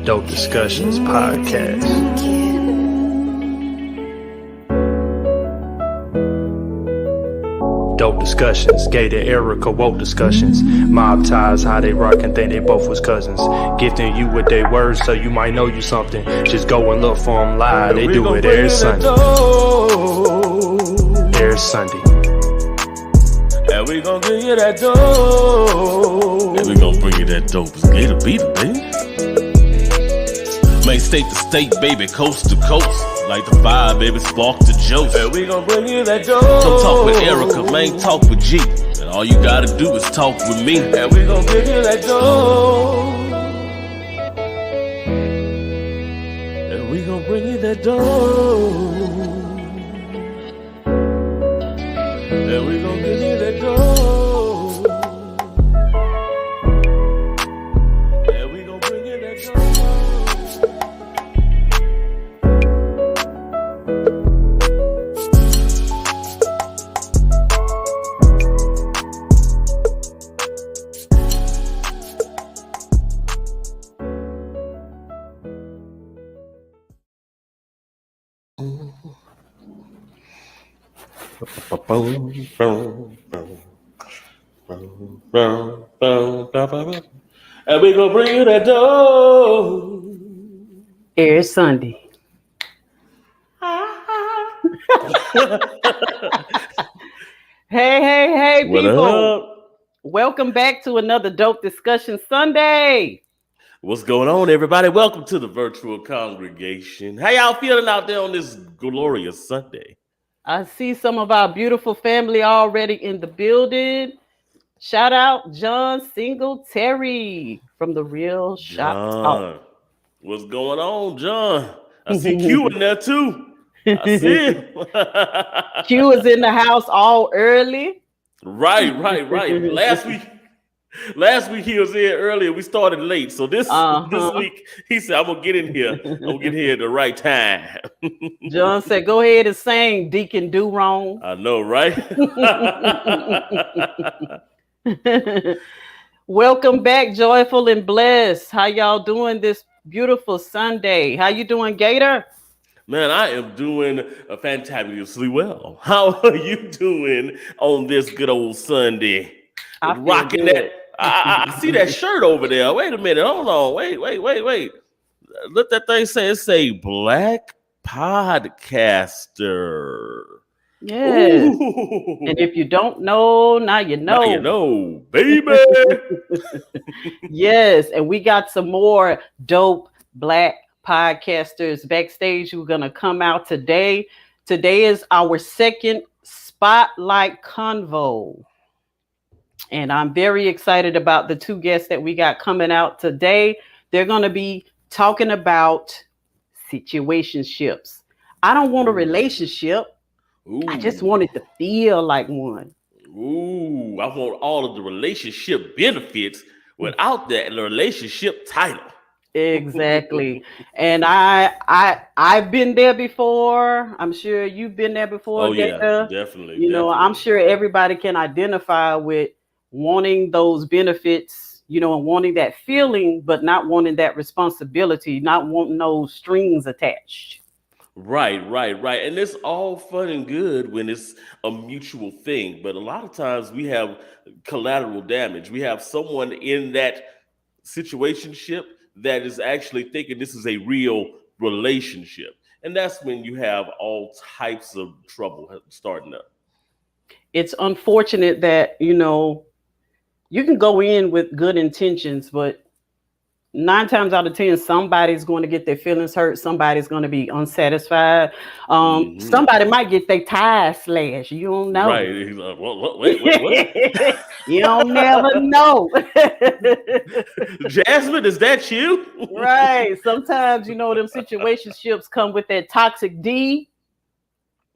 Dope Discussions Podcast. Dope discussions, gated era, co-woke discussions. Mob ties, how they rock and think they both was cousins. Gifting you with their words so you might know you something. Just go and look for them live, they do it every Sunday. Every Sunday. And we gon' bring you that dope. And we gon' bring you that dope. It's Gator Beater, baby. Man, state to state, baby, coast to coast. Like the fire, baby, spark to Joe. And we gon' bring you that dope. Come talk with Erica, man, talk with G. And all you gotta do is talk with me. And we gon' bring you that dope. And we gon' bring you that dope. And we gon' bring you that dope. And we gon' bring you that dope. And we gonna bring you that dough. Every Sunday. Hey, What people. up? Welcome back to another Dope Discussion Sunday. What's going on, everybody? Welcome to the virtual congregation. How y'all feeling out there on this glorious Sunday? I see some of our beautiful family already in the building. Shout out John Singletary from The Real Shop Talk. John, what's going on, John? I see Q in there too. I see him. Q is in the house all early. Right. Last week he was here earlier. We started late, so this week he said, "I'm gonna get in here. I'm gonna get here at the right time." John said, "Go ahead and sing, Deacon Do Wrong." I know, right? Welcome back, joyful and blessed. How y'all doing this beautiful Sunday? How you doing, Gator? Man, I am doing fantabulously well. How are you doing on this good old Sunday? I feel Rocking good. that. I see that shirt over there. Wait a minute. Hold on. Wait. Let that thing say Black Podcaster. Yes. Ooh. And if you don't know, now you know. Now you know, baby. Yes. And we got some more dope Black podcasters backstage who are going to come out today. Today is our second Spotlight Convo. And I'm very excited about the two guests that we got coming out today. They're going to be talking about situationships. I don't want a relationship. Ooh. I just want it to feel like one. Ooh, I want all of the relationship benefits without that relationship title. Exactly. And I've been there before. I'm sure you've been there before. Oh, yeah, Gator. definitely. You know, I'm sure everybody can identify with wanting those benefits, you know, and wanting that feeling, but not wanting that responsibility, not wanting those strings attached. Right. And it's all fun and good when it's a mutual thing. But a lot of times we have collateral damage. We have someone in that situationship that is actually thinking this is a real relationship. And that's when you have all types of trouble starting up. It's unfortunate that, you know, you can go in with good intentions, but 9 times out of 10, somebody's going to get their feelings hurt. Somebody's going to be unsatisfied. Somebody might get their tires slashed. You don't know. Right. He's like, wait. You don't never know. Jasmine, is that you? Right. Sometimes, you know, them situationships come with that toxic D.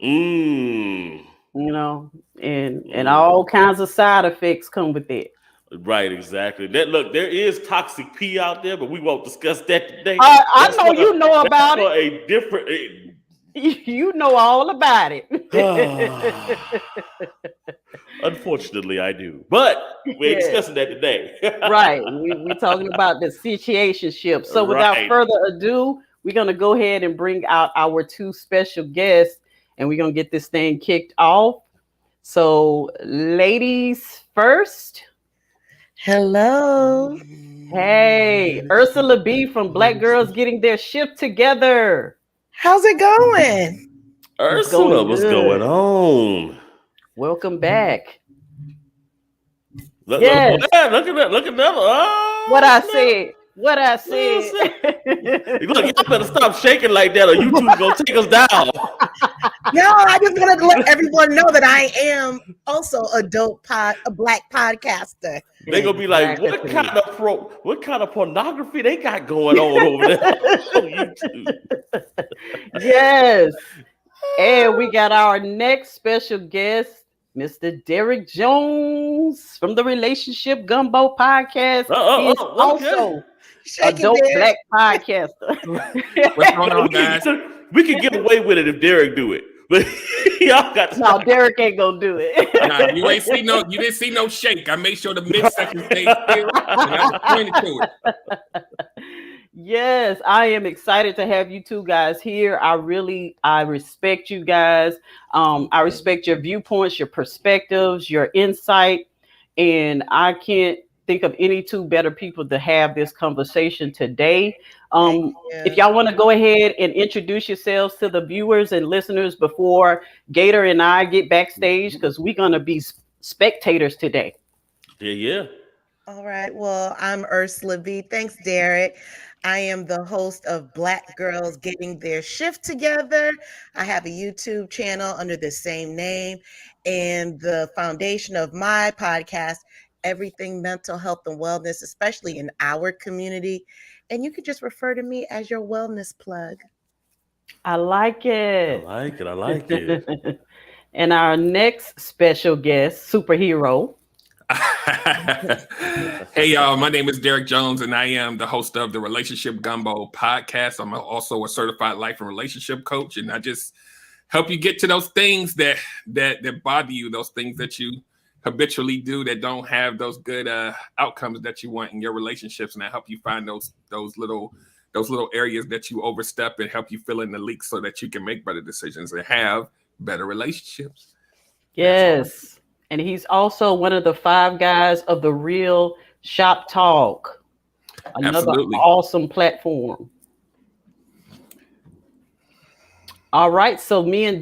You know, and all kinds of side effects come with it. Right, exactly. Look, there is toxic P out there, but we won't discuss that today. I know you know about it. A different. You know all about it. Unfortunately, I do. But we're Yeah. discussing that today. Right. We're talking about the situationship. So without Right. further ado, we're going to go ahead and bring out our two special guests and we're going to get this thing kicked off. So, ladies first. Hello. Hey, Ursula B from Black Girls Getting Their Shift Together. How's it going? Ursula, going what's good. going on? Welcome back. Look, Yes. look at that. Look at that. Oh, What I snap. said. What I said. Look, y'all better stop shaking like that or YouTube's going to take us down. No, I just wanted to let everyone know that I am also a black podcaster. They're going to be like, what kind of pornography they got going on over there on YouTube? Yes. And we got our next special guest, Mr. Derek Jones from the Relationship Gumbo podcast. He's also a dope black podcaster. What's going on, guys? We can get away with it if Derek do it, but y'all got to No, Derek ain't gonna do it. Nah, you didn't see no shake. I made sure the midsection stayed still, and I was pointing to it. Yes, I am excited to have you two guys here. I respect you guys. I respect your viewpoints, your perspectives, your insight, and I can't think of any two better people to have this conversation today. If y'all want to go ahead and introduce yourselves to the viewers and listeners before Gator and I get backstage, because we're gonna be spectators today. Yeah. All right. Well, I'm Ursula B. Thanks, Derek. I am the host of Black Girls Getting Their Shift Together. I have a YouTube channel under the same name, and the foundation of my podcast, Everything Mental Health and Wellness, especially in our community. And you could just refer to me as your wellness plug. I like it. I like it. And our next special guest, superhero. Hey, y'all. My name is Derek Jones, and I am the host of the Relationship Gumbo podcast. I'm also a certified life and relationship coach, and I just help you get to those things that bother you, those things that you habitually do that don't have those good outcomes that you want in your relationships, and I help you find those little areas that you overstep and help you fill in the leaks so that you can make better decisions and have better relationships. Yes. And he's also one of the 5 guys of the Real Shop Talk. Another Absolutely. awesome platform. All right, so me and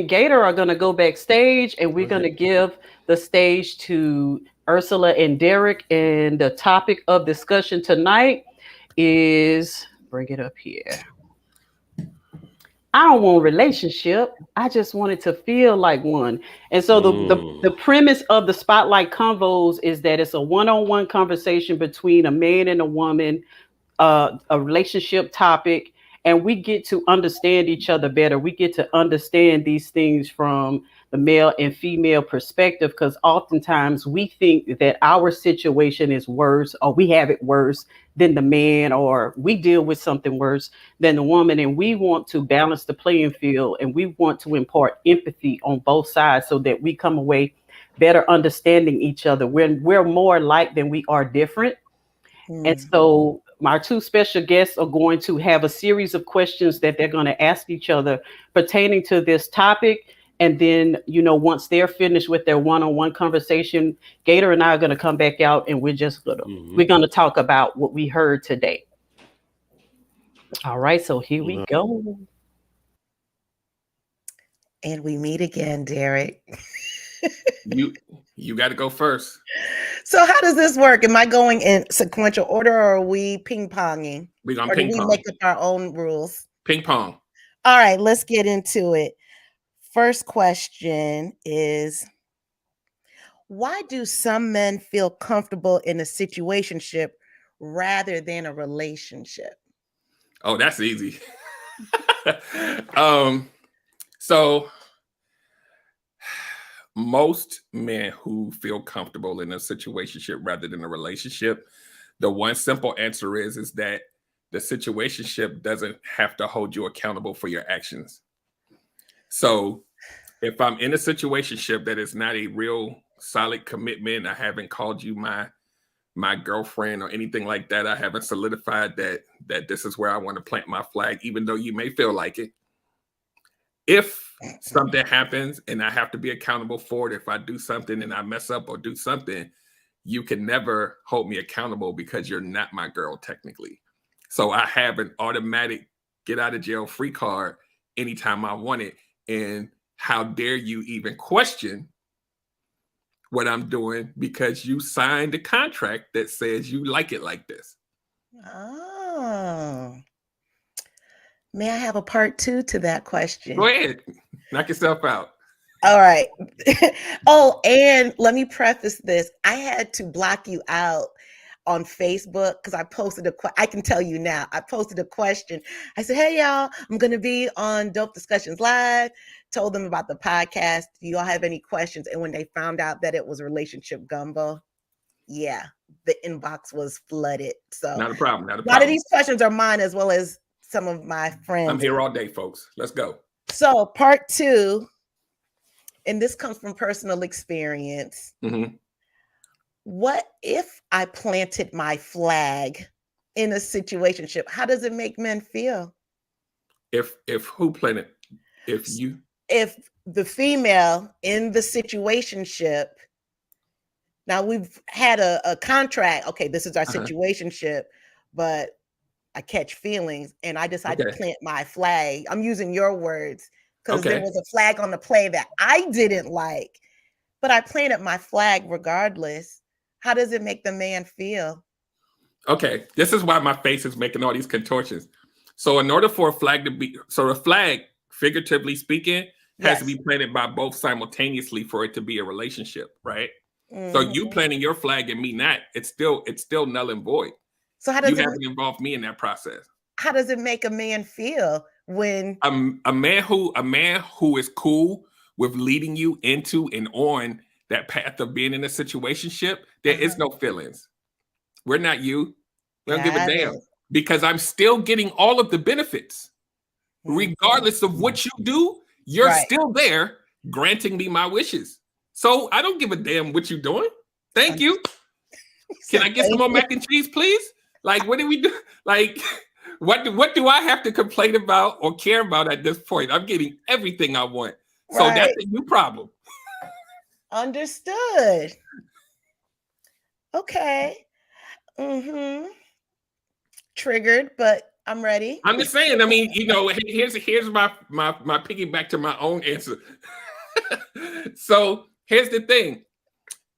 Gator are going to go backstage, and we're going to give the stage to Ursula and Derek. And the topic of discussion tonight is, bring it up here. I don't want a relationship. I just wanted to feel like one. And so the premise of the Spotlight Convos is that it's a one-on-one conversation between a man and a woman, a relationship topic, and we get to understand each other better. We get to understand these things from the male and female perspective, because oftentimes we think that our situation is worse, or we have it worse than the man, or we deal with something worse than the woman. And we want to balance the playing field, and we want to impart empathy on both sides so that we come away better understanding each other. We're more alike than we are different. And so my 2 special guests are going to have a series of questions that they're going to ask each other pertaining to this topic. And then, once they're finished with their one-on-one conversation, Gator and I are going to come back out, and we're going to talk about what we heard today. All right, so here we go. And we meet again, Derek. You got to go first. So how does this work? Am I going in sequential order, or are we ping-ponging? We're going or ping do we pong. make up our own rules? Ping pong. All right, let's get into it. First question is, why do some men feel comfortable in a situationship rather than a relationship? Oh, that's easy. So most men who feel comfortable in a situationship rather than a relationship, the one simple answer is that the situationship doesn't have to hold you accountable for your actions. So if I'm in a situationship that is not a real solid commitment, I haven't called you my girlfriend or anything like that. I haven't solidified that this is where I want to plant my flag, even though you may feel like it. If something happens and I have to be accountable for it, if I do something and I mess up or do something, you can never hold me accountable because you're not my girl technically. So I have an automatic get out of jail free card anytime I want it. And how dare you even question what I'm doing because you signed a contract that says you like it like this. Oh. May I have a part 2 to that question? Go ahead. Knock yourself out. All right. Oh, and let me preface this. I had to block you out on Facebook because I posted I can tell you now, I posted a question. I said, hey, y'all, I'm going to be on Dope Discussions Live. Told them about the podcast. Do you all have any questions? And when they found out that it was Relationship Gumbo, yeah, the inbox was flooded. So Not a problem. Not a a lot of problem. these questions are mine as well as some of my friends. I'm here all day, folks. Let's go. So part 2, and this comes from personal experience. Mhm. What if I planted my flag in a situationship? How does it make men feel? If who planted? If you? If the female in the situationship, now we've had a contract. Okay, this is our situationship, but I catch feelings and I decide to plant my flag. I'm using your words because there was a flag on the play that I didn't like, but I planted my flag regardless. How does it make the man feel? Okay, this is why my face is making all these contortions. So in order for a flag to be, so a flag, figuratively speaking, has to be planted by both simultaneously for it to be a relationship, right? So you planting your flag and me not, it's still null and void. So how does you haven't involved me in that process? How does it make a man feel when a man who is cool with leading you into and on that path of being in a situationship, there is no feelings. We're not you. We don't give a damn because I'm still getting all of the benefits. Regardless of what you do, you're still there granting me my wishes. So I don't give a damn what you're doing. Thank you. Can I get some more mac and cheese, please? Like, what do we do? Like, what do I have to complain about or care about at this point? I'm getting everything I want. So that's a new problem. Understood. Okay. Triggered, but I'm ready. I'm just saying, I mean, here's my piggyback to my own answer. So here's the thing.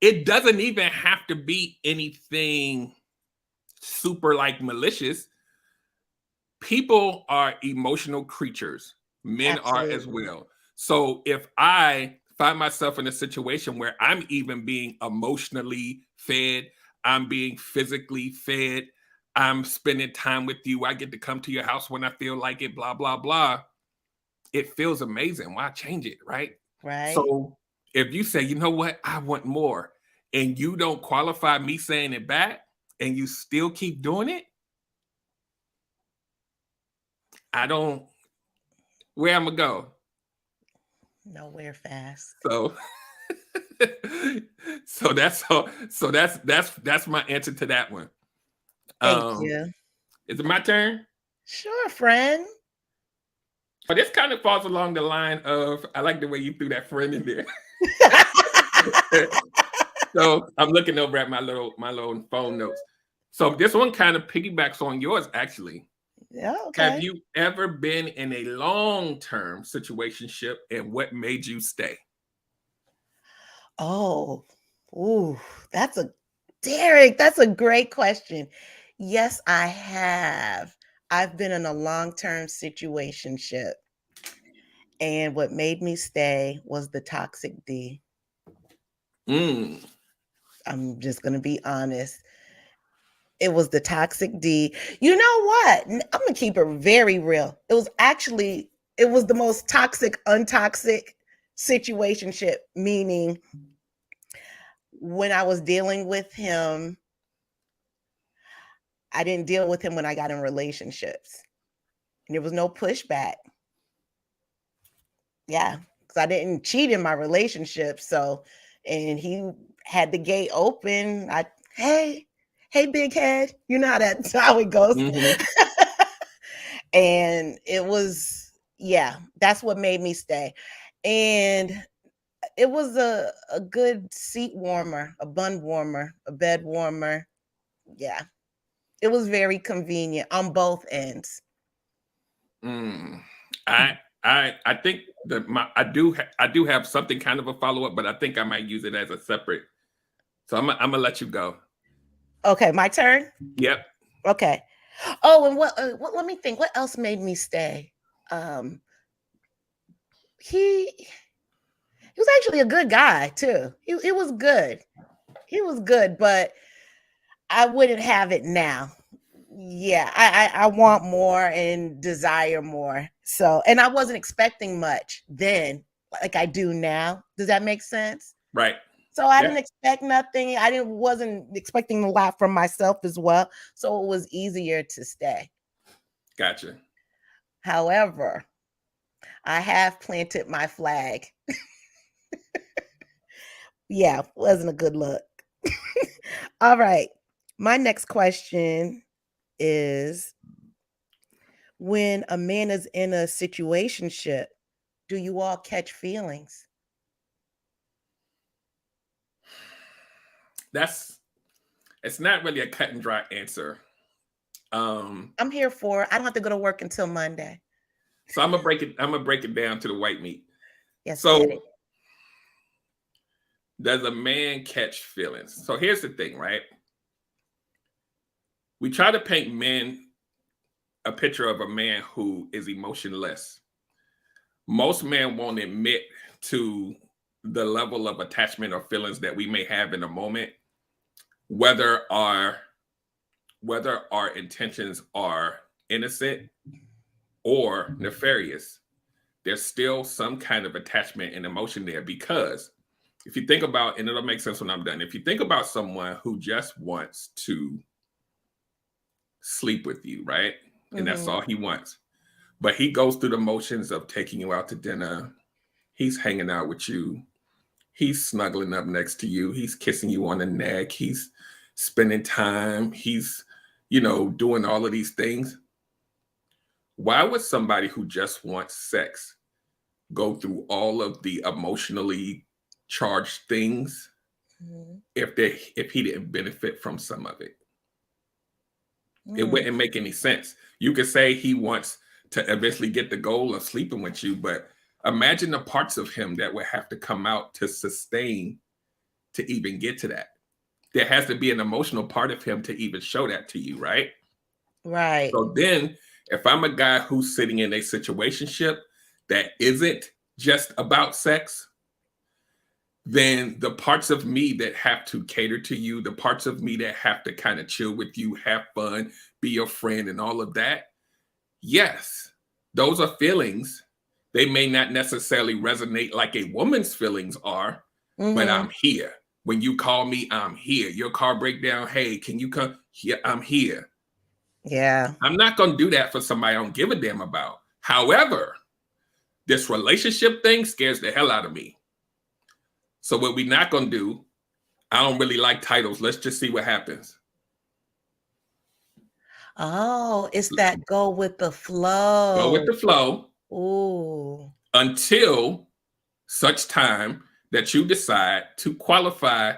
It doesn't even have to be anything super like malicious. People are emotional creatures. Men are as well. So if I find myself in a situation where I'm even being emotionally fed, I'm being physically fed, I'm spending time with you, I get to come to your house when I feel like it, blah, blah, blah. It feels amazing. Why change it, right? Right. So if you say, you know what, I want more, and you don't qualify me saying it back, and you still keep doing it, where I'm gonna go? Nowhere fast. So that's my answer to that one. Thank you. Is it my turn? Sure, friend. But this kind of falls along the line of, I like the way you threw that friend in there. So I'm looking over at my little phone notes. So this one kind of piggybacks on yours, actually. Yeah, okay. Have you ever been in a long-term situationship, and what made you stay? Oh, ooh, Derek, that's a great question. Yes, I have. I've been in a long-term situationship. And what made me stay was the toxic D. I'm just going to be honest. It was the toxic D. You know what? I'm going to keep it very real. It was the most toxic, untoxic situationship, meaning when I was dealing with him, I didn't deal with him when I got in relationships. And there was no pushback. Yeah, because I didn't cheat in my relationship. So, and he had the gate open. Hey, big head. You know that's how it goes. Mhm. And it was, yeah, that's what made me stay. And it was a good seat warmer, a bun warmer, a bed warmer. Yeah, it was very convenient on both ends. I think that I do have something kind of a follow up, but I think I might use it as a separate. So I'm gonna let you go. Okay, my turn. Yep. Okay. Oh, and what? Let me think. What else made me stay? He was actually a good guy too. He was good. He was good, but I wouldn't have it now. Yeah, I want more and desire more. So, and I wasn't expecting much then, like I do now. Does that make sense? Right. So I Yeah. didn't expect nothing. Wasn't expecting a lot from myself as well. So it was easier to stay. Gotcha. However, I have planted my flag. Yeah, wasn't a good look. All right. My next question is, when a man is in a situationship, do you all catch feelings? It's not really a cut and dry answer. I'm here for it. I don't have to go to work until Monday. So I'm gonna break it down to the white meat. Yes, So get it. does a man catch feelings? So here's the thing, right? We try to paint a picture of a man who is emotionless. Most men won't admit to the level of attachment or feelings that we may have in a moment, whether our intentions are innocent or nefarious. There's still some kind of attachment and emotion there, because if you think about, and it'll make sense when I'm done, if you think about someone who just wants to sleep with you, right? And that's all he wants. But he goes through the motions of taking you out to dinner. He's hanging out with you. He's snuggling up next to you. He's kissing you on the neck. He's spending time. He's, doing all of these things. Why would somebody who just wants sex go through all of the emotionally charged things if he didn't benefit from some of it? It wouldn't make any sense. You could say he wants to eventually get the goal of sleeping with you, but imagine the parts of him that would have to come out to sustain to even get to that. There has to be an emotional part of him to even show that to you, right? Right. So then, if I'm a guy who's sitting in a situationship that isn't just about sex, then the parts of me that have to cater to you, the parts of me that have to kind of chill with you, have fun, be your friend, and all of that, yes, those are feelings. They may not necessarily resonate like a woman's feelings are, but I'm here. When you call me, I'm here. Your car breakdown, hey, can you come? Yeah, I'm here. Yeah. I'm not going to do that for somebody I don't give a damn about. However, this relationship thing scares the hell out of me. So what we're not going to do, I don't really like titles. Let's just see what happens. Oh, it's that go with the flow. Go with the flow. Ooh. Until such time that you decide to qualify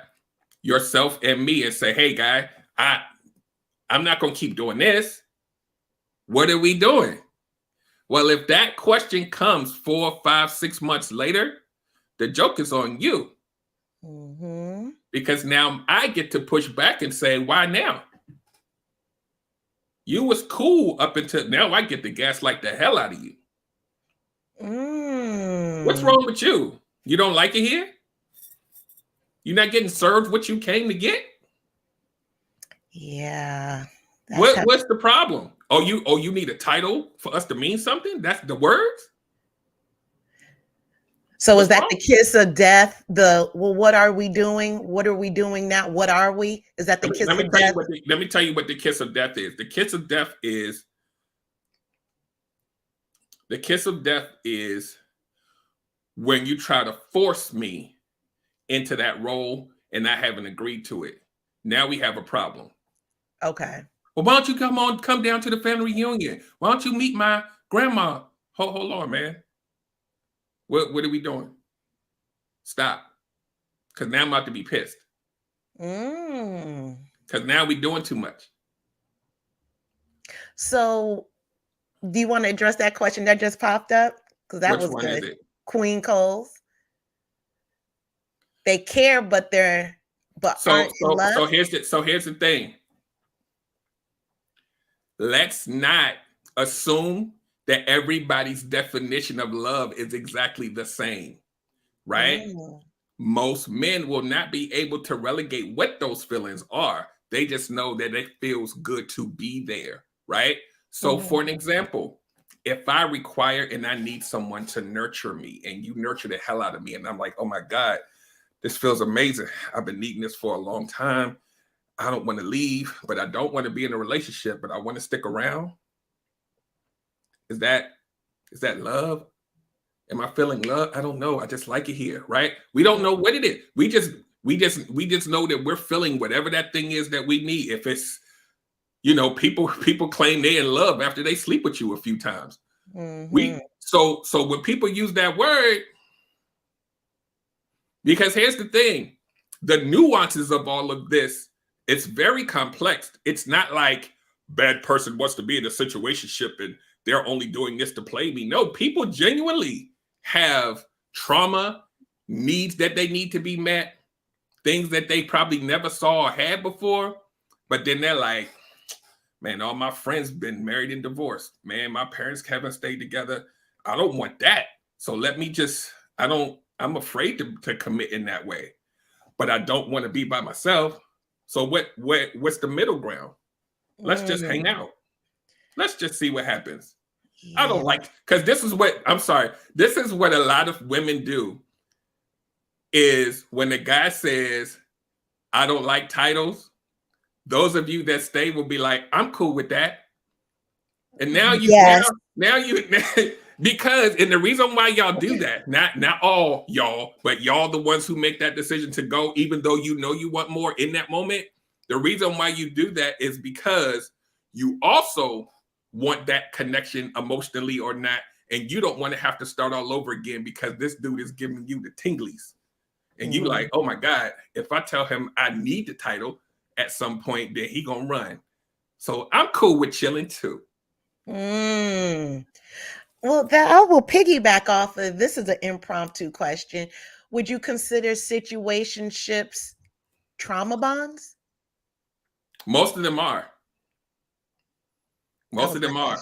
yourself and me and say, hey, guy, I'm not going to keep doing this. What are we doing? Well, if that question comes 4, 5, 6 months later, the joke is on you. Because now I get to push back and say, why now? You was cool up until now. I get to gaslight the hell out of you. What's wrong with you? You don't like it here? You're not getting served what you came to get? Yeah. What's the problem? Oh, you need a title for us to mean something? That's the words? So is that the kiss of death? What are we doing? What are we doing now? What are we? Is that the kiss of death? Let me tell you what the kiss of death is. The kiss of death is when you try to force me into that role and I haven't agreed to it. Now we have a problem. Okay. Well, why don't you come down to the family reunion? Why don't you meet my grandma? Hold on, man. What are we doing? Stop. Because now I'm about to be pissed. Because now we're doing too much. So do you want to address that question that just popped up? Because that Which was one good. is it? Queen Coles. They care, but aren't in love. So here's the thing. Let's not assume that everybody's definition of love is exactly the same, right? Most men will not be able to relegate what those feelings are. They just know that it feels good to be there, right? So for an example, if I require and I need someone to nurture me and you nurture the hell out of me and I'm like, oh my God, this feels amazing. I've been needing this for a long time. I don't want to leave, but I don't want to be in a relationship, but I want to stick around. Is that love? Am I feeling love? I don't know. I just like it here, right? We don't know what it is. We just know that we're feeling whatever that thing is that we need. If it's, people claim they're in love after they sleep with you a few times. So when people use that word, because here's the thing, the nuances of all of this, it's very complex. It's not like bad person wants to be in a situationship and they're only doing this to play me. No, people genuinely have trauma, needs that they need to be met, things that they probably never saw or had before. But then they're like, man, all my friends been married and divorced. Man, my parents haven't stayed together. I don't want that. So I'm afraid to commit in that way. But I don't want to be by myself. So what's the middle ground? Let's just hang out. Let's just see what happens. I don't like, because this is what a lot of women do is when the guy says, I don't like titles, those of you that stay will be like, I'm cool with that. And now because, and the reason why y'all do that, not all y'all, but y'all the ones who make that decision to go, even though you know you want more in that moment, the reason why you do that is because you also want that connection emotionally or not, and you don't want to have to start all over again because this dude is giving you the tinglies. And you like, oh my God, if I tell him I need the title at some point, then he gonna run. So I'm cool with chilling too. Well, I will piggyback off of this. Is an impromptu question. Would you consider situationships trauma bonds? Most of them are. Most of them are.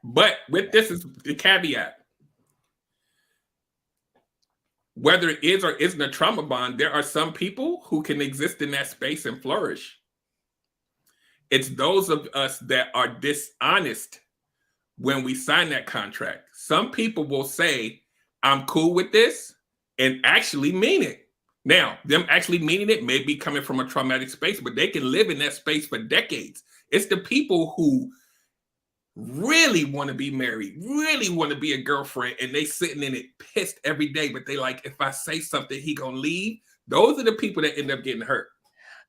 But with this is the caveat. Whether it is or isn't a trauma bond, there are some people who can exist in that space and flourish. It's those of us that are dishonest when we sign that contract. Some people will say, I'm cool with this, and actually mean it. Now, them actually meaning it may be coming from a traumatic space, but they can live in that space for decades. It's the people who really want to be married, really want to be a girlfriend, and they sitting in it pissed every day, but they like, if I say something, he gonna leave. Those are the people that end up getting hurt.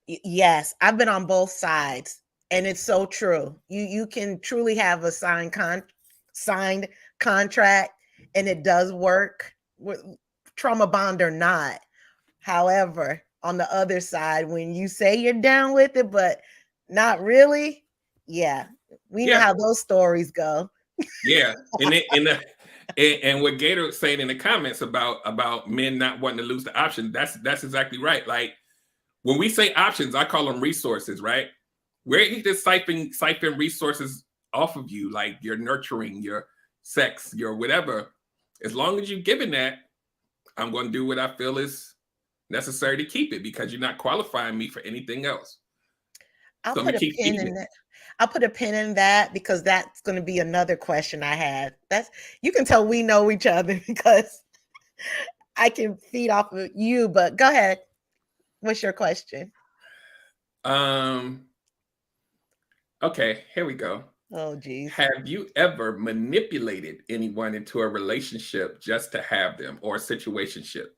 Yes, I've been on both sides, and it's so true. You can truly have a signed contract, and it does work, with trauma bond or not. However, on the other side, when you say you're down with it, but not really, we know how those stories go. Yeah, and what Gator was saying in the comments about men not wanting to lose the option, that's exactly right. Like when we say options, I call them resources, right? We're just siphon resources off of you, like your nurturing, your sex, your whatever. As long as you're giving that, I'm going to do what I feel is necessary to keep it because you're not qualifying me for anything else. I'll put a pin in that. I'll put a pin in that because that's going to be another question I have. You can tell we know each other because I can feed off of you, but go ahead. What's your question? Okay, here we go. Oh, geez. Have you ever manipulated anyone into a relationship just to have them, or a situationship,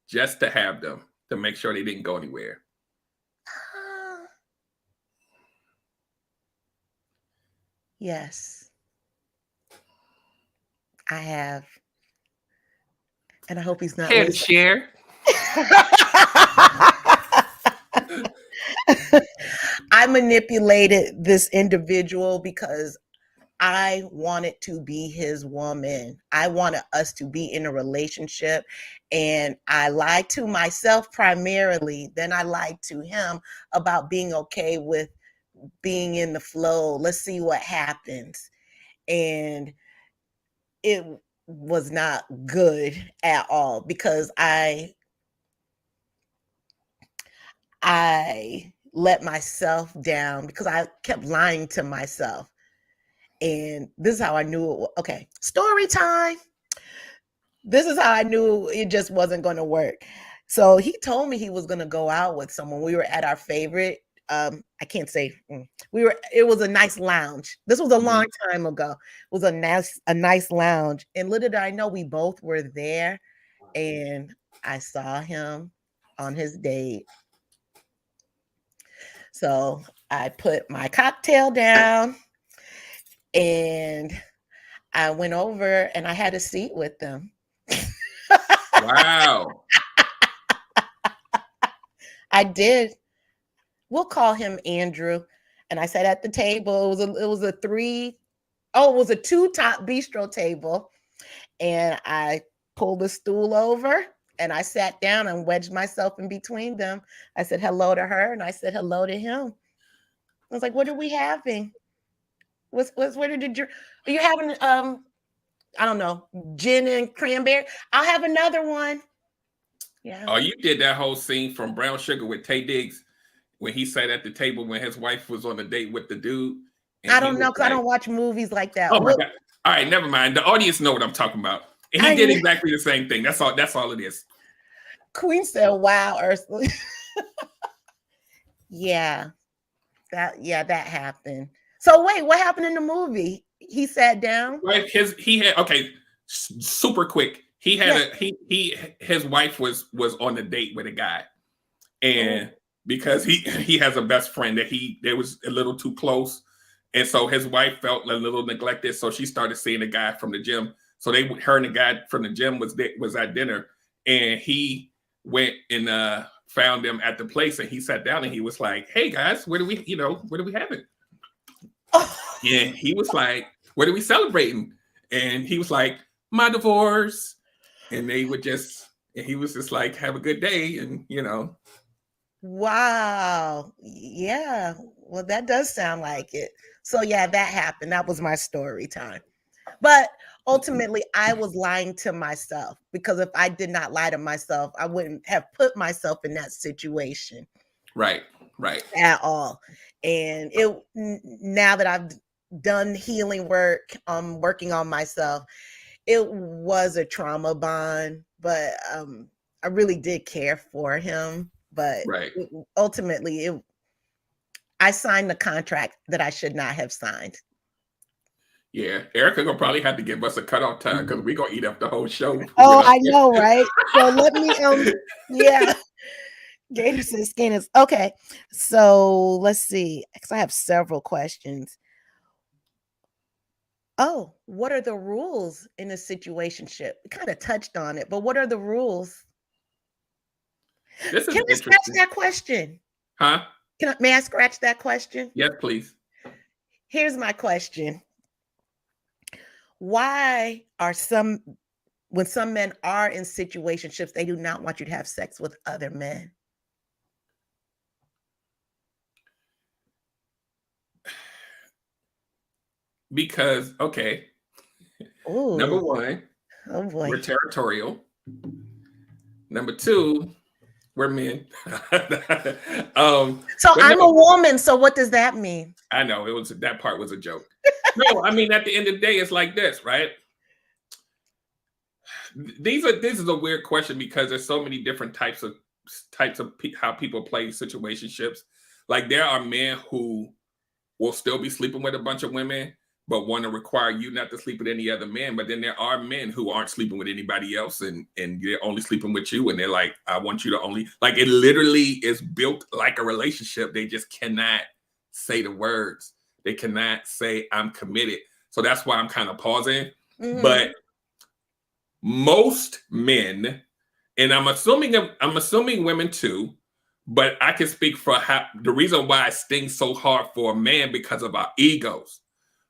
just to have them, to make sure they didn't go anywhere? Yes, I have. And I hope he's not Care to listening. share? I manipulated this individual because I wanted to be his woman. I wanted us to be in a relationship. And I lied to myself primarily. Then I lied to him about being okay with being in the flow. Let's see what happens. And it was not good at all because I let myself down because I kept lying to myself. And this is how I knew it. Okay, story time. This is how I knew it just wasn't going to work. So he told me he was going to go out with someone. We were at our favorite. I can't say it was a nice lounge. This was a long time ago. It was a nice lounge. And little did I know we both were there. And I saw him on his date. So I put my cocktail down and I went over and I had a seat with them. Wow. I did. We'll call him Andrew. And I sat at the table. It was a two-top bistro table. And I pulled the stool over and I sat down and wedged myself in between them. I said hello to her and I said hello to him. I was like, what are we having? What did you? Are you having I don't know, gin and cranberry? I'll have another one. Yeah. Oh, you did that whole scene from Brown Sugar with Tay Diggs when he sat at the table when his wife was on a date with the dude. I don't know because I don't watch movies like that. Oh my God. All right, never mind. The audience know what I'm talking about. And he did exactly the same thing. That's all it is. Queen said, wow, Ursula. Yeah. That happened. So wait, what happened in the movie? He sat down. Right. Super quick. He had his wife was on a date with a guy. And because he has a best friend that they was a little too close. And so his wife felt a little neglected. So she started seeing the guy from the gym. So her and the guy from the gym was at dinner. And he went and found them at the place. And he sat down and he was like, hey guys, what are we having? And he was like, what are we celebrating? And he was like, my divorce. And he was just like, have a good day. And Wow. Yeah. Well, that does sound like it. So yeah, that happened. That was my story time. But ultimately, I was lying to myself because if I did not lie to myself, I wouldn't have put myself in that situation. Right. At all. And now that I've done healing work, working on myself, it was a trauma bond, but I really did care for him. But ultimately, I signed the contract that I should not have signed. Yeah, Erica gonna probably have to give us a cutoff time because we're gonna eat up the whole show. Oh, I know, right? So let me yeah. Gator says Scanners. Okay, so let's see, because I have several questions. Oh, what are the rules in a situationship? We kind of touched on it, but what are the rules? Can I scratch that question? Huh? May I scratch that question? Yes, please. Here's my question. Why when some men are in situationships, they do not want you to have sex with other men? Because, okay. Ooh. Number one, oh boy, we're territorial. Number two, we're men. So I'm a woman. So what does that mean? I know that part was a joke. No, I mean, at the end of the day, it's like this, right? This is a weird question because there's so many different types of how people play situationships. Like there are men who will still be sleeping with a bunch of women, but want to require you not to sleep with any other man. But then there are men who aren't sleeping with anybody else, and they're only sleeping with you, and they're like, I want you to only, like, it literally is built like a relationship. They just cannot say the words. They cannot say I'm committed. So that's why I'm kind of pausing. Mm-hmm. But most men, and I'm assuming women too, but I can speak for the reason why it stings so hard for a man, because of our egos,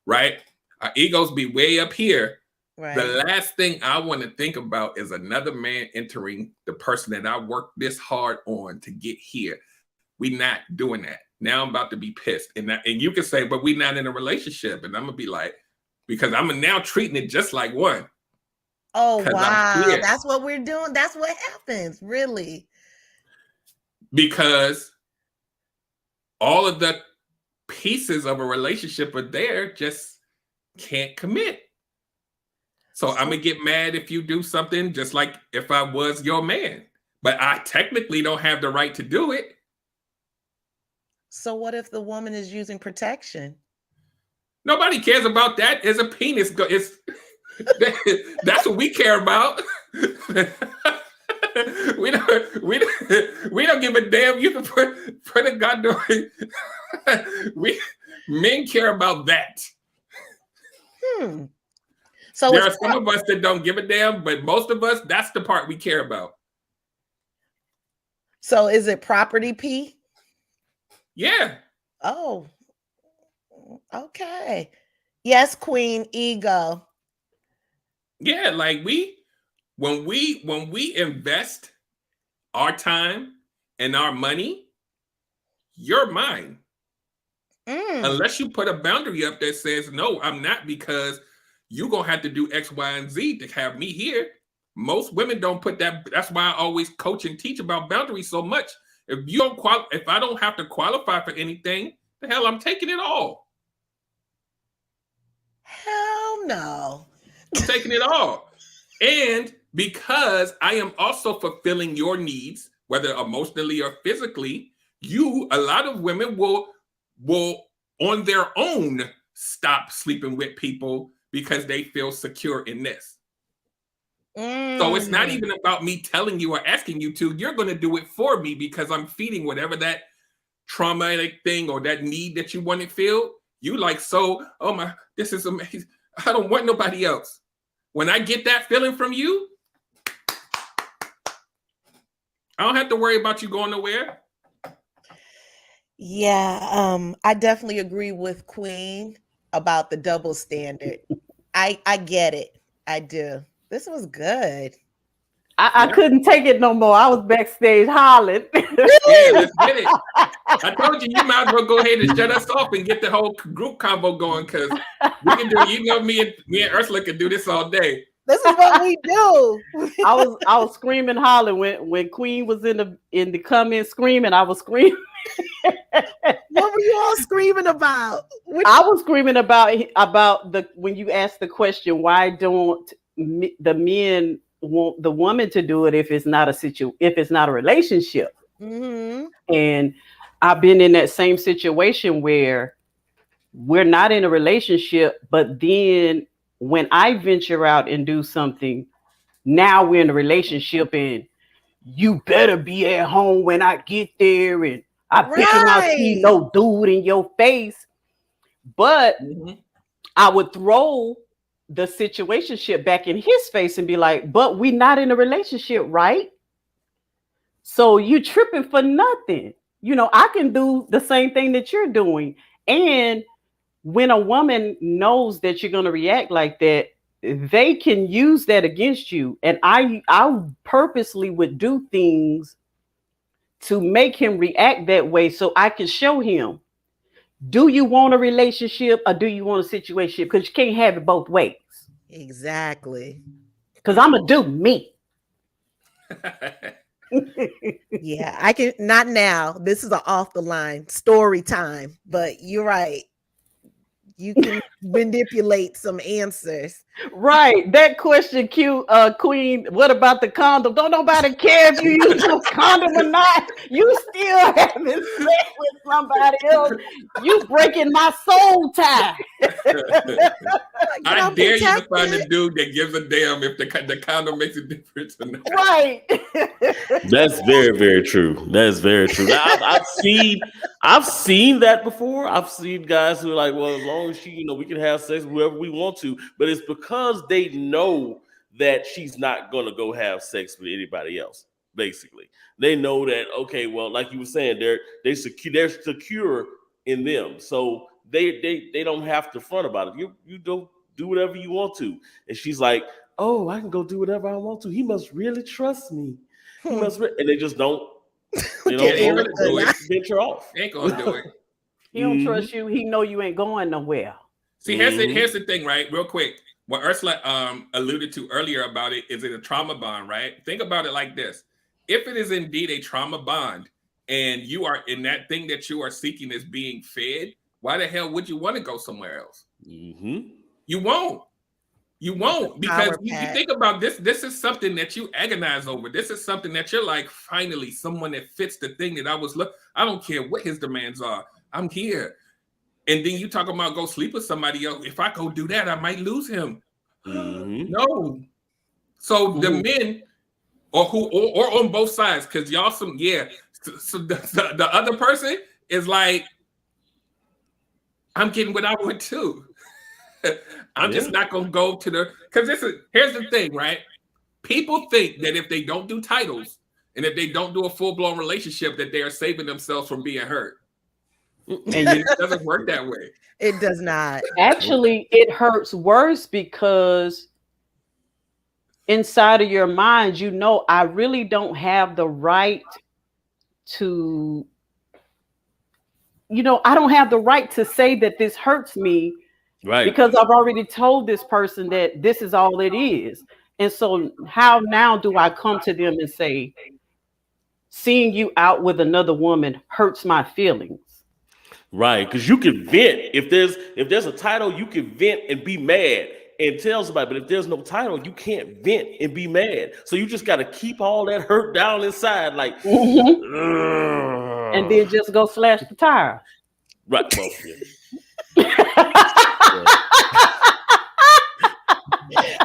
right? Our egos be way up here. Right. The last thing I want to think about is another man entering the person that I worked this hard on to get here. We not doing that. Now I'm about to be pissed. And you can say, but we not in a relationship. And I'm going to be like, because I'm now treating it just like one. Oh, wow. That's what we're doing. That's what happens, really. Because all of the pieces of a relationship are there, just can't commit. So I'm going to get mad if you do something just like if I was your man. But I technically don't have the right to do it. So what if the woman is using protection? Nobody cares about that. It's a penis. That's what we care about. we don't give a damn. You can put a goddamn. Men care about that. So there are some of us that don't give a damn, but most of us, that's the part we care about. So is it property, P? Yeah. Oh, okay. Yes, Queen, ego. Yeah, like when we invest our time and our money, you're mine. Unless you put a boundary up that says, no, I'm not, because you're going to have to do X, Y, and Z to have me here. Most women don't put that. That's why I always coach and teach about boundaries so much. If I don't have to qualify for anything, the hell, I'm taking it all. Hell no. I'm taking it all. And because I am also fulfilling your needs, whether emotionally or physically, a lot of women will on their own stop sleeping with people because they feel secure in this. So it's not even about me telling you or asking you to. You're going to do it for me because I'm feeding whatever that traumatic thing or that need that you want to feel. You like, so, oh my, this is amazing. I don't want nobody else. When I get that feeling from you, I don't have to worry about you going nowhere. Yeah, I definitely agree with Queen about the double standard. I get it. I do. This was good. I couldn't take it no more. I was backstage hollering. Yeah, let's get it. I told you might as well go ahead and shut us off and get the whole group combo going, because we can do. Me and Ursula can do this all day. This is what we do. I was screaming, hollering when Queen was in the comments screaming. I was screaming. What were you all screaming about? I was screaming about when you asked the question, why don't the men want the woman to do it if it's not a relationship? Mm-hmm. And I've been in that same situation where we're not in a relationship, but then when I venture out and do something, now we're in a relationship and you better be at home when I get there, and I better not see no dude in your face. But I would throw the situationship back in his face and be like, but we not in a relationship, right? So you tripping for nothing. I can do the same thing that you're doing. And when a woman knows that you're going to react like that, they can use that against you. And I purposely would do things to make him react that way so I can show him, do you want a relationship or do you want a situationship? Because you can't have it both ways. Exactly. Because I'm going to do me. Yeah, I can. Not now. This is an off the line story time, but you're right. You can manipulate some answers. Right. That question, Queen, what about the condom? Don't nobody care if you use a condom or not. You still having sex with somebody else. You breaking my soul tie. I dare you to find a dude that gives a damn if the condom makes a difference or not. Right. That's very, very true. That is very true. Now, I've seen that before. I've seen guys who are like, well, as long as she, we can have sex with whoever we want to, but it's because they know that she's not gonna go have sex with anybody else. Basically, they know that. Okay, well, like you were saying, they're secure in them, so they don't have to front about it. You don't do whatever you want to, and she's like, oh, I can go do whatever I want to. He must really trust me. He must, and they just don't. They don't venture off. Ain't gonna do it. He don't trust you. He know you ain't going nowhere. See, here's the thing, right? Real quick, what Ursula alluded to earlier about it is it a trauma bond, right? Think about it like this: if it is indeed a trauma bond, and you are in that thing that you are seeking is being fed, why the hell would you want to go somewhere else? You won't. You won't, because you think about this. This is something that you agonize over. This is something that you're like, finally, someone that fits the thing that I was looking. I don't care what his demands are. I'm here. And then you talk about go sleep with somebody else. If I go do that, I might lose him. No. So the men, or on both sides, because y'all So the other person is like, I'm getting what I want too. I'm just not gonna go to because here's the thing, right? People think that if they don't do titles and if they don't do a full-blown relationship, that they are saving themselves from being hurt. And it doesn't work that way. It does not. Actually, it hurts worse because inside of your mind, I really don't have the right to, I don't have the right to say that this hurts me. Right. Because I've already told this person that this is all it is. And so how now do I come to them and say, seeing you out with another woman hurts my feelings? Right. Because you can vent. If there's a title, you can vent and be mad and tell somebody. But if there's no title, you can't vent and be mad. So you just got to keep all that hurt down inside. Like, and then just go slash the tire. Right.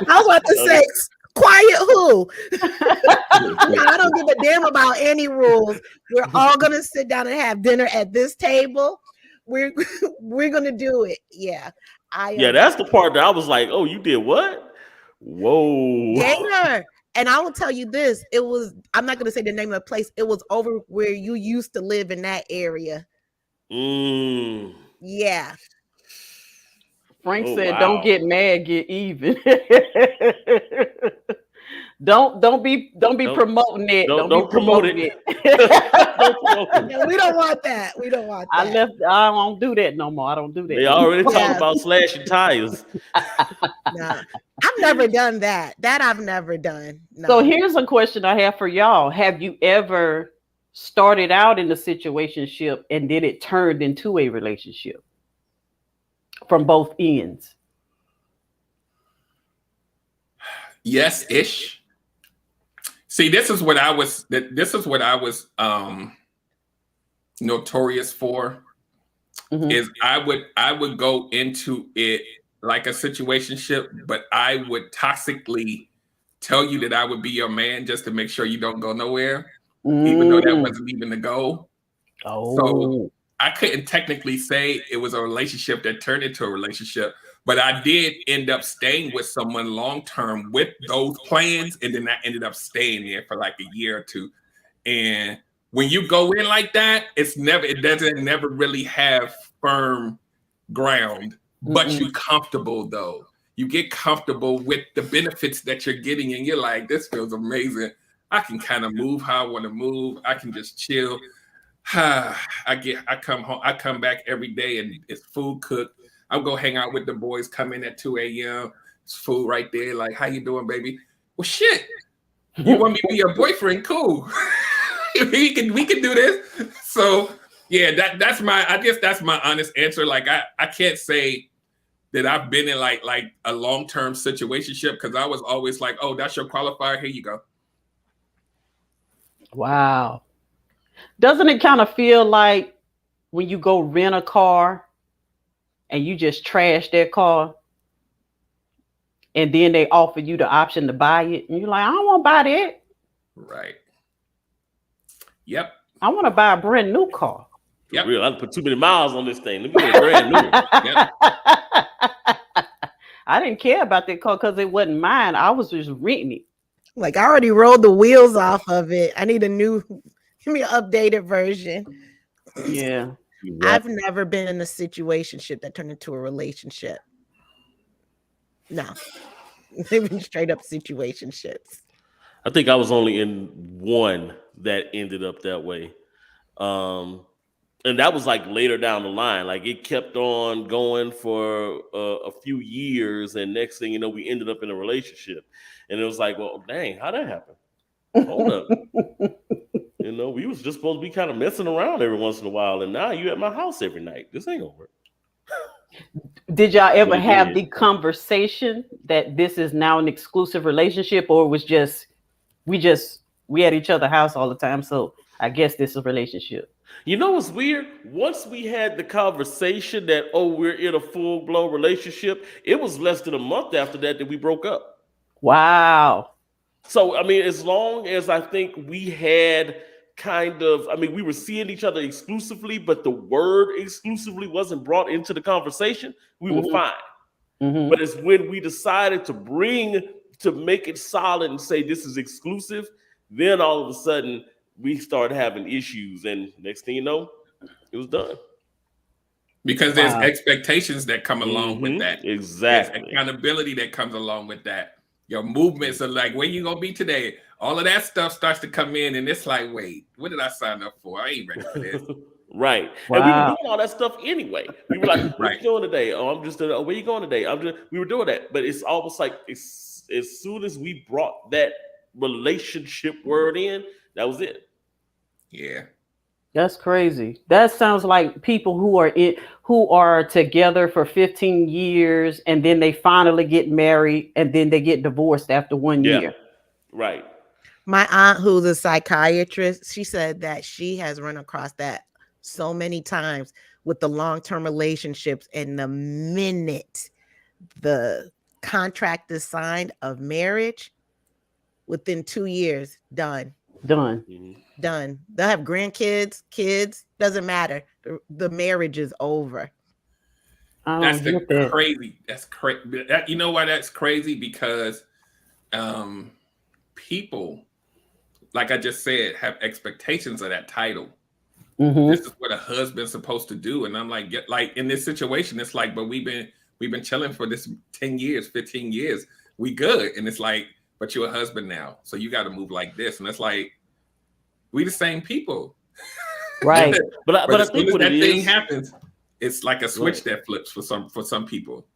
I was about to say, quiet who? I don't give a damn about any rules. We're all gonna sit down and have dinner at this table. We're gonna do it. Yeah. That's the part that I was like, oh, you did what? Whoa. Gator. And I will tell you this, I'm not gonna say the name of the place. It was over where you used to live in that area. Yeah. Frank said, "Don't get mad, get even." don't be promoting it. Don't promote it. No, we don't want that. We don't want that. I don't do that no more. I don't do that. They already talking about slashing tires. No, I've never done that. That I've never done. No. So here's a question I have for y'all. Have you ever started out in a situationship and then it turned into a relationship? From both ends. Yes-ish. See, this is what I was notorious for. Is I would go into it like a situationship, but I would toxically tell you that I would be your man just to make sure you don't go nowhere, even though that wasn't even the goal. So I couldn't technically say it was a relationship that turned into a relationship, but I did end up staying with someone long-term with those plans. And then I ended up staying there for like a year or two. And when you go in like that, it doesn't never really have firm ground, but you're comfortable though. You get comfortable with the benefits that you're getting and you're like, this feels amazing. I can kind of move how I want to move. I can just chill. I come home, I come back every day and it's food cooked. I'll go hang out with the boys, come in at 2 a.m. It's food right there. Like, how you doing, baby? Well, shit. You want me to be your boyfriend? Cool. we can do this. So yeah, that's my honest answer. Like I can't say that I've been in like a long-term situationship, because I was always like, oh, that's your qualifier. Here you go. Wow. Doesn't it kind of feel like when you go rent a car and you just trash that car and then they offer you the option to buy it and you're like, I don't want to buy that. Right. Yep. I want to buy a brand new car. Yep. Real, I put too many miles on this thing. Let me get a brand new one. Yep. I didn't care about that car because it wasn't mine. I was just renting it. Like, I already rolled the wheels off of it. I need a new, give me an updated version. Yeah. I've never been in a situationship that turned into a relationship. No. They've been straight up situationships. I think I was only in one that ended up that way. And that was like later down the line. Like it kept on going for a few years, and next thing you know, we ended up in a relationship. And it was like, well, dang, how'd that happen? Hold up. You know, we was just supposed to be kind of messing around every once in a while, and now you at my house every night. This ain't gonna work. Did y'all ever have the conversation that this is now an exclusive relationship, or it was just we at each other's house all the time, so I guess this is a relationship? You know what's weird? Once we had the conversation that, oh, we're in a full-blown relationship, it was less than a month after that we broke up. Wow. So, I mean, as long as I think we had kind of, I mean, we were seeing each other exclusively, but the word exclusively wasn't brought into the conversation, we were fine. But it's when we decided to make it solid and say this is exclusive, then all of a sudden we started having issues, and next thing you know, it was done. Because there's expectations that come along with that. Exactly. There's accountability that comes along with that. Your movements are like, where you gonna be today? All of that stuff starts to come in, and it's like, wait, what did I sign up for? I ain't ready for this. Right. Wow. And we were doing all that stuff anyway. We were like, what you doing today? Oh, I'm just where you going today? We were doing that. But it's almost like as soon as we brought that relationship word in, that was it. Yeah. That's crazy. That sounds like people who are together for 15 years and then they finally get married and then they get divorced after 1 year. Right. My aunt, who's a psychiatrist, she said that she has run across that so many times with the long-term relationships, and the minute the contract is signed of marriage, within 2 years, done. Done. Done. They'll have grandkids, kids, doesn't matter. The marriage is over. That's crazy. That's crazy. You know why that's crazy? Because people, like I just said, have expectations of that title. This is what a husband's supposed to do. And I'm like, in this situation, it's like, but we've been chilling for this 10 years, 15 years. We good. And it's like, but you're a husband now, so you got to move like this. And it's like, we the same people. Right. but I think what that it thing is, happens, it's like a switch that flips for some people.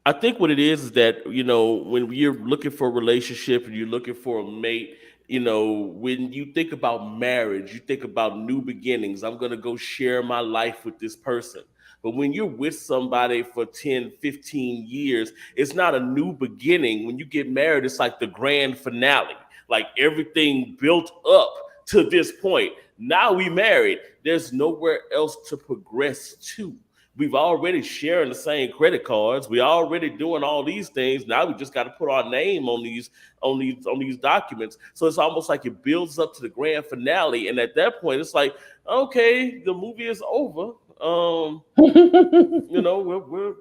I think what it is that, you know, when you're looking for a relationship and you're looking for a mate, you know, when you think about marriage, you think about new beginnings. I'm going to go share my life with this person. But when you're with somebody for 10, 15 years, it's not a new beginning. When you get married, it's like the grand finale, like everything built up to this point. Now we married. There's nowhere else to progress to. We've already sharing the same credit cards. We already doing all these things. Now we just got to put our name on these documents. So it's almost like it builds up to the grand finale. And at that point, it's like, okay, the movie is over. You know,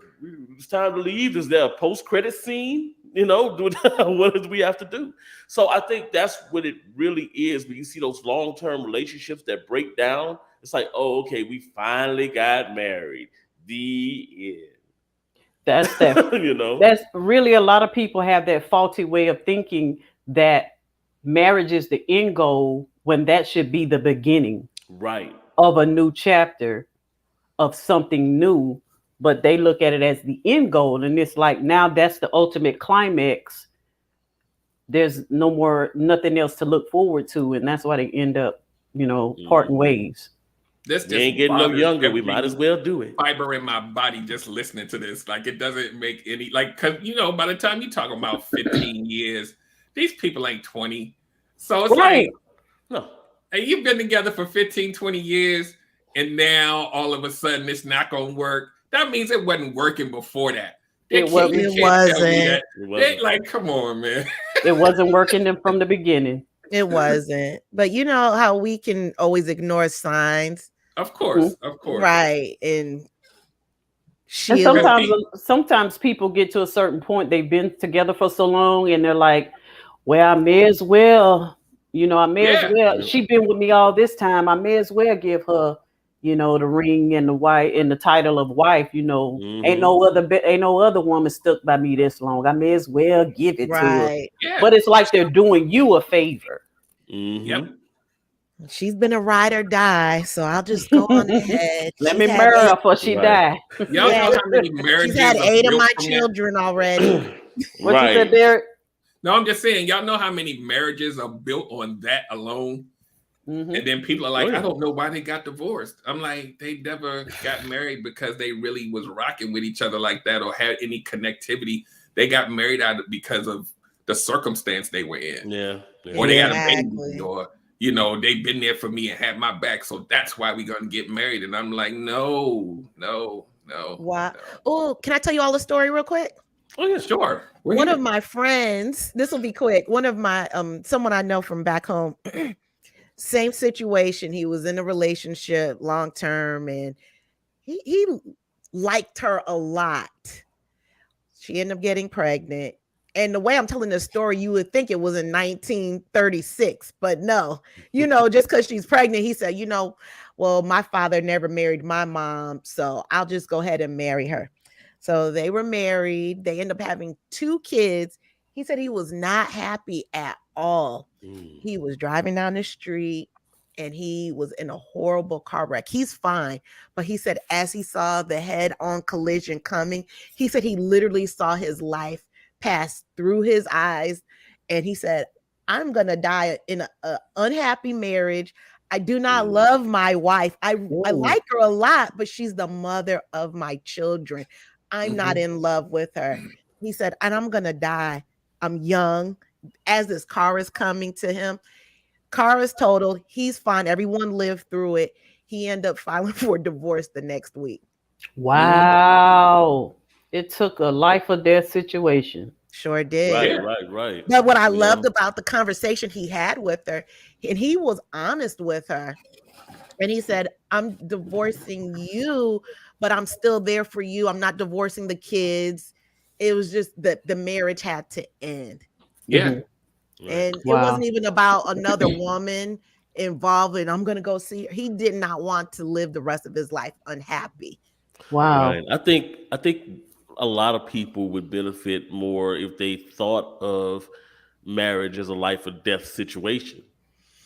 it's time to leave. Is there a post-credit scene? You know, what do we have to do? So I think that's what it really is. When you see those long-term relationships that break down, it's like, oh, okay, we finally got married. The end. That's that. You know, that's really, a lot of people have that faulty way of thinking that marriage is the end goal when that should be the beginning, right, of a new chapter of something new. But they look at it as the end goal, and it's like, now that's the ultimate climax. There's nothing else to look forward to, and that's why they end up, parting ways. This We just ain't getting no bothers younger. We every might as well do it. fiber in my body just listening to this. Like, it doesn't make any, like, because, by the time you talk about 15 years, these people ain't 20. So it's Right. like, No. hey, you've been together for 15, 20 years, and now all of a sudden it's not going to work. That means it wasn't working before that. It wasn't. You It can't tell me wasn't. that. It wasn't. Like, come on, man. It wasn't working from the beginning. It wasn't. But you know how we can always ignore signs, Of course, of course. right? And And shield. sometimes people get to a certain point. They've been together for so long, and they're like, "Well, I may as well, I may as Yeah. well. She been with me all this time. I may as well give her, the ring and the wife and the title of wife. Ain't no other woman stuck by me this long. I may as well give it to her." Right. Yeah. But it's like they're doing you a favor. Yep. She's been a ride or die, so I'll just go on ahead. Let She's me had marry her eight- before she Right. die. Y'all Yeah. know how many marriages She's had are 8 of built my from that? children already. What you said, Right. Derek? No, I'm just saying, y'all know how many marriages are built on that alone? Mhm. And then people are like, Oh, yeah. I don't know why they got divorced. I'm like, they never got married because they really was rocking with each other like that or had any connectivity. They got married because of the circumstance they were in. Yeah. Or they had a Exactly. baby, or they've been there for me and had my back, so that's why we're gonna get married. And I'm like, no. Wow. Oh, can I tell you all the story real quick? Oh yeah, sure. One of my friends, this will be quick. One of my someone I know from back home, same situation. He was in a relationship long term, and he liked her a lot. She ended up getting pregnant. And the way I'm telling the story, you would think it was in 1936, but no, just because she's pregnant, he said, well, my father never married my mom, so I'll just go ahead and marry her. So they were married. They ended up having 2 kids. He said he was not happy at all. He was driving down the street and he was in a horrible car wreck. He's fine, but he said as he saw the head-on collision coming, he said he literally saw his life pass through his eyes, and he said, I'm gonna die in a unhappy marriage. I do not love my wife. I like her a lot, but she's the mother of my children. I'm not in love with her. He said, and I'm gonna die. I'm young. As this car is coming to him, car is totaled. He's fine. Everyone lived through it. He ended up filing for divorce the next week. Wow. It took a life or death situation. Sure did. Right. But what I loved about the conversation he had with her, and he was honest with her, and he said, I'm divorcing you, but I'm still there for you. I'm not divorcing the kids. It was just that the marriage had to end. Yeah. And it Wow. wasn't even about another woman involved, and I'm going to go see her. He did not want to live the rest of his life unhappy. Wow. Right. I think a lot of people would benefit more if they thought of marriage as a life or death situation.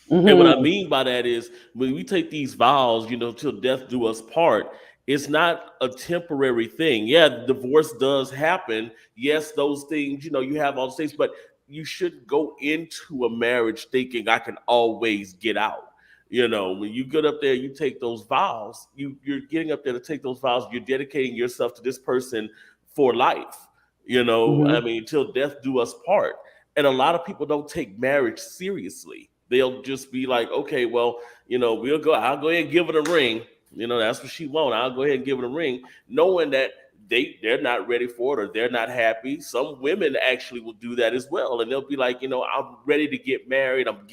And what I mean by that is when we take these vows, till death do us part, it's not a temporary thing. Yeah, divorce does happen. Yes, those things, you have all those things, but you shouldn't go into a marriage thinking I can always get out. When you get up there, you take those vows, you're getting up there to take those vows, you're dedicating yourself to this person for life, I mean, till death do us part. And a lot of people don't take marriage seriously. They'll just be like, okay, well, I'll go ahead and give it a ring. That's what she wants. I'll go ahead and give it a ring, knowing that they're not ready for it or they're not happy. Some women actually will do that as well. And they'll be like, I'm ready to get married. I'm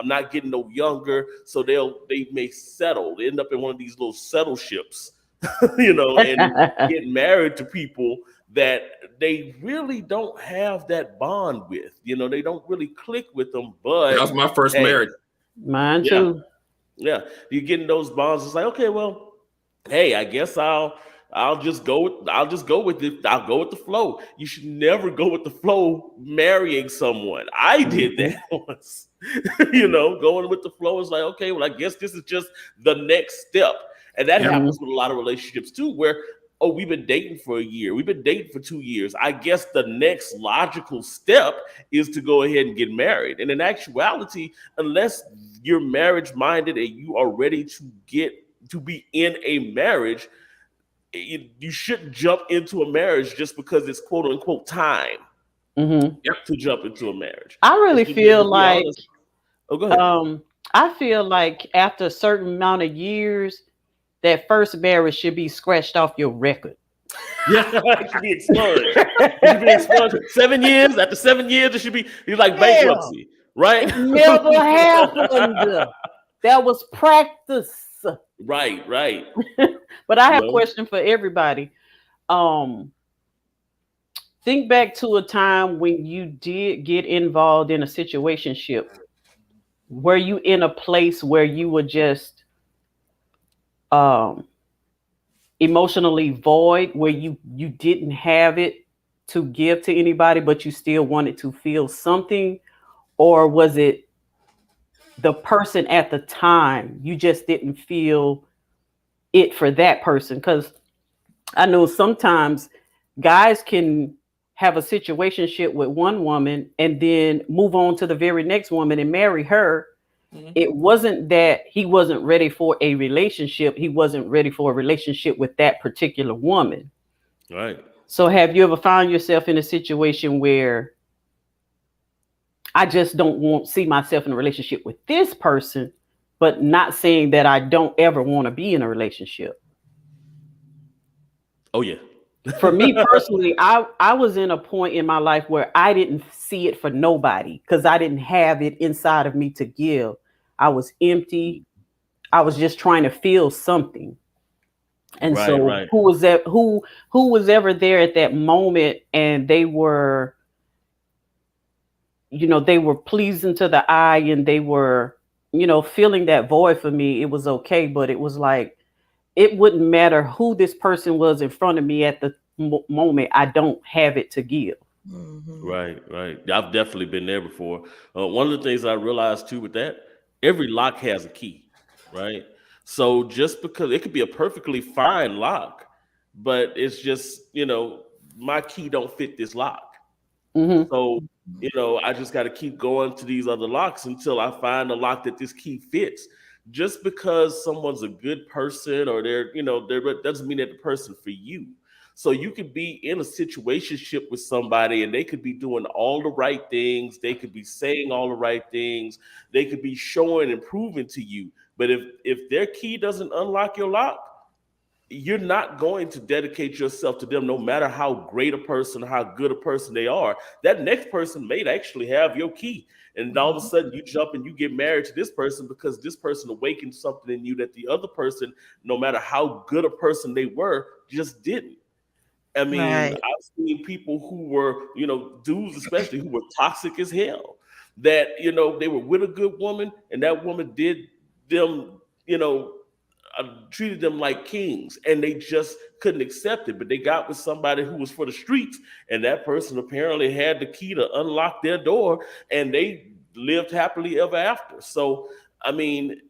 not getting no younger. So they may settle. They end up in one of these little settle ships, and get married to people that they really don't have that bond with. They don't really click with them. But that was my first marriage. Mine too. Yeah, you're getting those bonds. It's like, okay, well, hey, I guess I'll just go with it. I'll go with the flow. You should never go with the flow marrying someone. I did that once. Going with the flow is like, okay, well, I guess this is just the next step. And that happens with a lot of relationships too, where, oh, we've been dating for a year. We've been dating for 2 years. I guess the next logical step is to go ahead and get married. And in actuality, unless you're marriage minded and you are ready to get to be in a marriage, you shouldn't jump into a marriage just because it's quote unquote time to jump into a marriage. I really feel like, oh, go ahead. I feel like after a certain amount of years, that first marriage should be scratched off your record. Yeah, it should be expunged. It should be expunged. 7 years. After 7 years, it should be like bankruptcy, right? It never happened. That was practice. Right. But I have a question for everybody. Think back to a time when you did get involved in a situationship. Were you in a place where you were just emotionally void, where you didn't have it to give to anybody, but you still wanted to feel something? Or was it the person at the time, you just didn't feel it for that person? Because I know sometimes guys can have a situationship with one woman and then move on to the very next woman and marry her. It wasn't that he wasn't ready for a relationship. He wasn't ready for a relationship with that particular woman. Right. So have you ever found yourself in a situation where I just don't see myself in a relationship with this person, but not saying that I don't ever want to be in a relationship? Oh, yeah. For me personally, I was in a point in my life where I didn't see it for nobody because I didn't have it inside of me to give. I was empty. I was just trying to feel something. And right. Who was that? Who was ever there at that moment, and they were, they were pleasing to the eye, and they were, filling that void for me. It was okay, but it was like, it wouldn't matter who this person was in front of me at the moment. I don't have it to give. Right. I've definitely been there before. One of the things I realized too with that, every lock has a key, right? So just because it could be a perfectly fine lock, but it's just, my key don't fit this lock. So, I just got to keep going to these other locks until I find a lock that this key fits. Just because someone's a good person or they're doesn't mean that the person for you. So you could be in a situationship with somebody and they could be doing all the right things. They could be saying all the right things. They could be showing and proving to you. But if their key doesn't unlock your lock, you're not going to dedicate yourself to them, no matter how great a person, how good a person they are. That next person may actually have your key. And all of a sudden you jump and you get married to this person because this person awakened something in you that the other person, no matter how good a person they were, just didn't. I mean, I've seen people who were, dudes especially, who were toxic as hell, that, they were with a good woman and that woman did them, treated them like kings and they just couldn't accept it. But they got with somebody who was for the streets and that person apparently had the key to unlock their door and they lived happily ever after. So, I mean,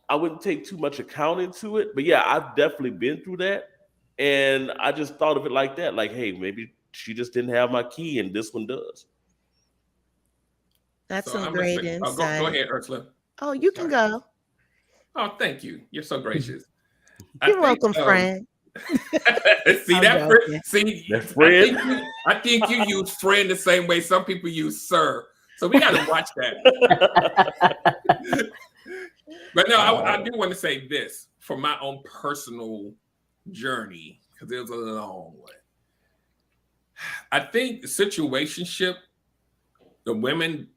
I wouldn't take too much account into it, but yeah, I've definitely been through that. And I just thought of it like that, like, hey, maybe she just didn't have my key and this one does. That's some great insight. Go ahead, Ursula. Oh, you can go. Oh, thank you. You're so gracious. You're welcome, friend. See that? See, friend. I think you use friend the same way some people use sir. So we got to watch that. But no, I do want to say this from my own personal journey, because it was a long one. I think the situationship, the women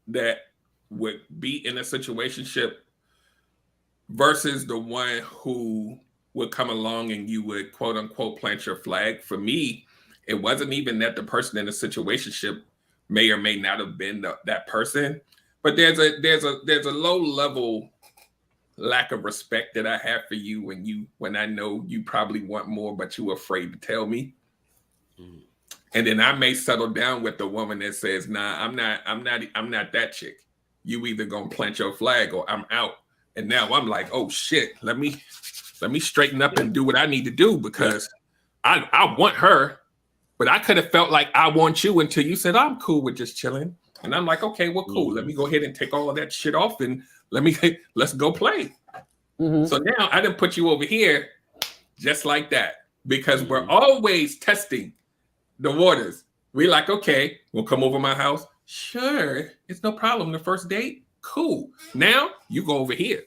that would be in a situationship versus the one who would come along and you would quote unquote plant your flag. For me, it wasn't even that the person in the situationship may or may not have been that person, but there's a low level lack of respect that I have for you when I know you probably want more, but you're afraid to tell me. And then I may settle down with the woman that says, nah, I'm not that chick. You either gonna plant your flag or I'm out. And now I'm like, oh shit, let me straighten up and do what I need to do, because I want her, but I could have felt like I want you until you said I'm cool with just chilling. And I'm like, okay, well, cool. Let me go ahead and take all of that shit off and let's go play. Mhm. So now I didn't put you over here just like that, because we're always testing the waters. We like, okay, we'll come over my house. Sure, it's no problem. The first date, cool. Now you go over here.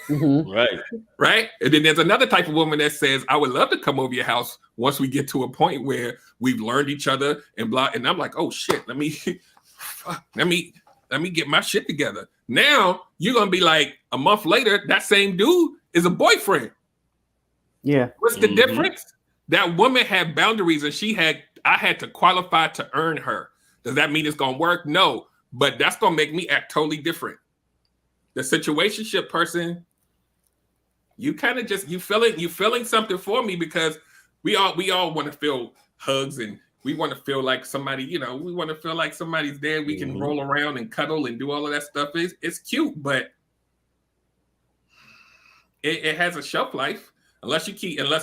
Mhm. Right. Right? And then there's another type of woman that says, I would love to come over your house once we get to a point where we've learned each other and blah. And I'm like, oh shit, let me get my shit together. Now you're gonna be like, a month later, that same dude is a boyfriend. Yeah. What's the difference? That woman had boundaries and I had to qualify to earn her. Does that mean it's gonna work? No, but that's gonna make me act totally different. The situationship person, you kind of just you feeling something for me, because we all want to feel hugs, and we want to feel like somebody, we want to feel like somebody's there. We can roll around and cuddle and do all of that stuff. It's cute, but it has a shelf life. Unless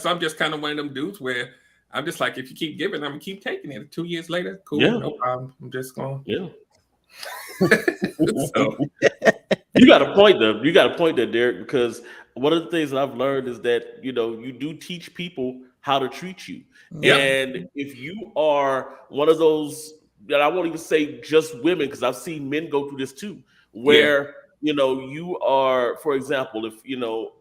I'm just kind of one of them dudes where I'm just like, if you keep giving, I'm gonna keep taking it. 2 years later, cool, no problem. I'm just going. Yeah. So, You got a point though. You got a point there, Derek, because one of the things that I've learned is that, you do teach people how to treat you. Yep. And if you are one of those, that I won't even say just women, because I've seen men go through this too, where you are, for example, if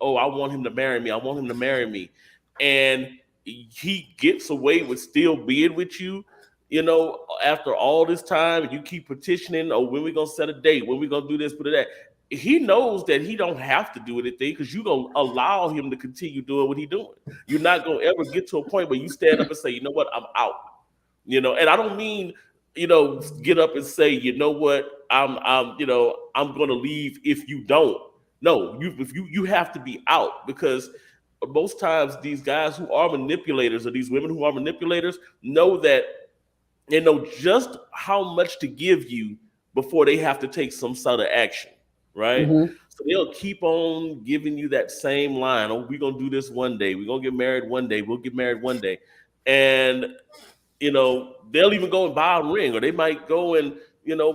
oh, I want him to marry me, I want him to marry me, and he gets away with still being with you, after all this time, and you keep petitioning, oh, when we gonna set a date, when we gonna do this, put it that. He knows that he don't have to do anything, because you're gonna allow him to continue doing what he's doing. You're not gonna ever get to a point where you stand up and say, you know what, I'm out. And I don't mean, get up and say, you know what, I'm gonna leave if you don't. No, you have to be out, because most times these guys who are manipulators, or these women who are manipulators, know that they know just how much to give you before they have to take some sort of action, right? So they'll keep on giving you that same line. Oh, we're gonna do this one day. We're gonna get married one day. We'll get married one day. And they'll even go and buy a ring, or they might go and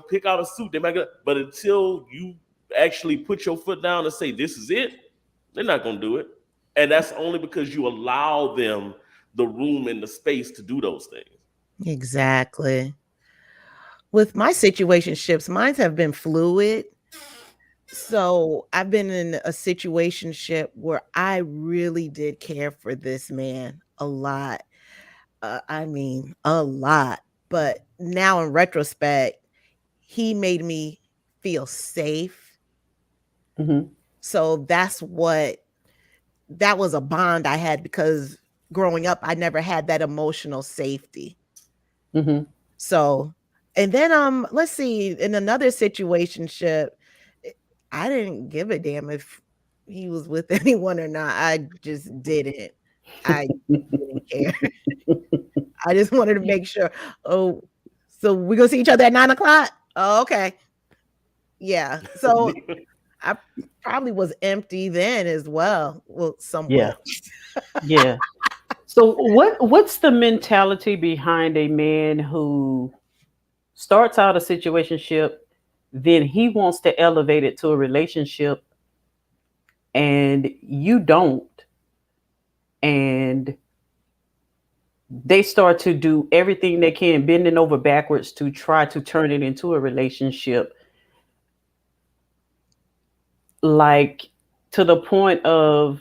pick out a suit. They might but until you actually put your foot down and say this is it, they're not gonna do it. And that's only because you allow them the room and the space to do those things. Exactly. With my situationships, mine have been fluid. So I've been in a situationship where I really did care for this man a lot. I mean, a lot. But now in retrospect, he made me feel safe. So that was a bond I had, because growing up, I never had that emotional safety. So, and then let's see, in another situationship, I didn't give a damn if he was with anyone or not. I just didn't. I didn't care. I just wanted to make sure. Oh, so we're gonna see each other at 9:00? Oh, okay. Yeah. So I probably was empty then as well. Well, somewhat. Yeah. So what's the mentality behind a man who starts out a situationship, then he wants to elevate it to a relationship, and you don't, and they start to do everything they can, bending over backwards to try to turn it into a relationship, like to the point of,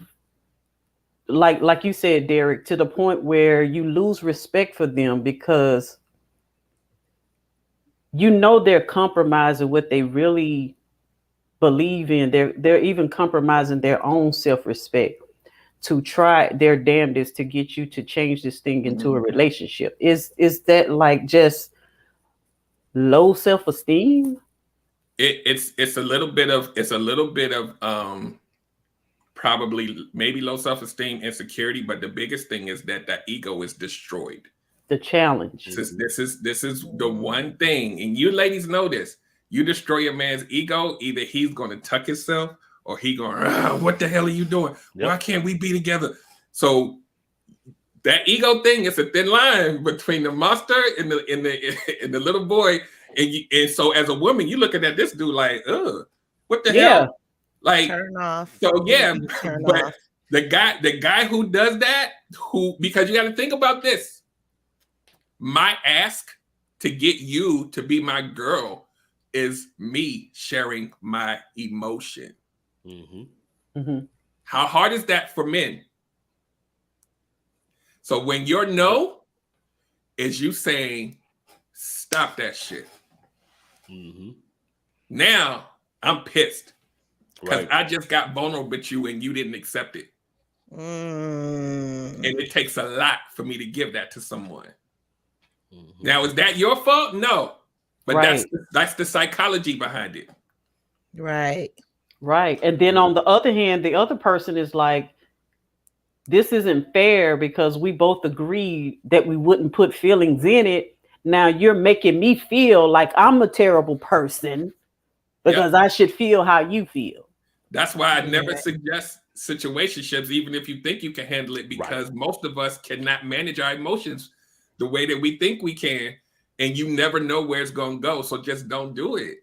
like you said, Derek, to the point where you lose respect for them, because they're compromising what they really believe in. They're even compromising their own self-respect to try their damnedest to get you to change this thing into a relationship. Is that like just low self-esteem? It's a little bit of probably maybe low self-esteem, insecurity, but the biggest thing is that ego is destroyed. The challenge. This is the one thing, and you ladies know this. You destroy a man's ego, either he's going to tuck himself, or he going, what the hell are you doing? Why can't we be together? So that ego thing is a thin line between the monster and the little boy. And so as a woman, you looking at this dude like, what the hell? Like, Turn off. so yeah, Turn but off. the guy who does that, because you got to think about this. My ask to get you to be my girl is me sharing my emotion. How hard is that for men? So when your no is you saying, stop that shit. Now I'm pissed because I just got vulnerable with you and you didn't accept it. And it takes a lot for me to give that to someone. Now, is that your fault? No. But that's the psychology behind it. Right. Right. And then on the other hand, the other person is like, this isn't fair because we both agreed that we wouldn't put feelings in it. Now you're making me feel like I'm a terrible person because I should feel how you feel. That's why I never suggest situationships, even if you think you can handle it, because most of us cannot manage our emotions the way that we think we can. And you never know where it's going to go. So just don't do it.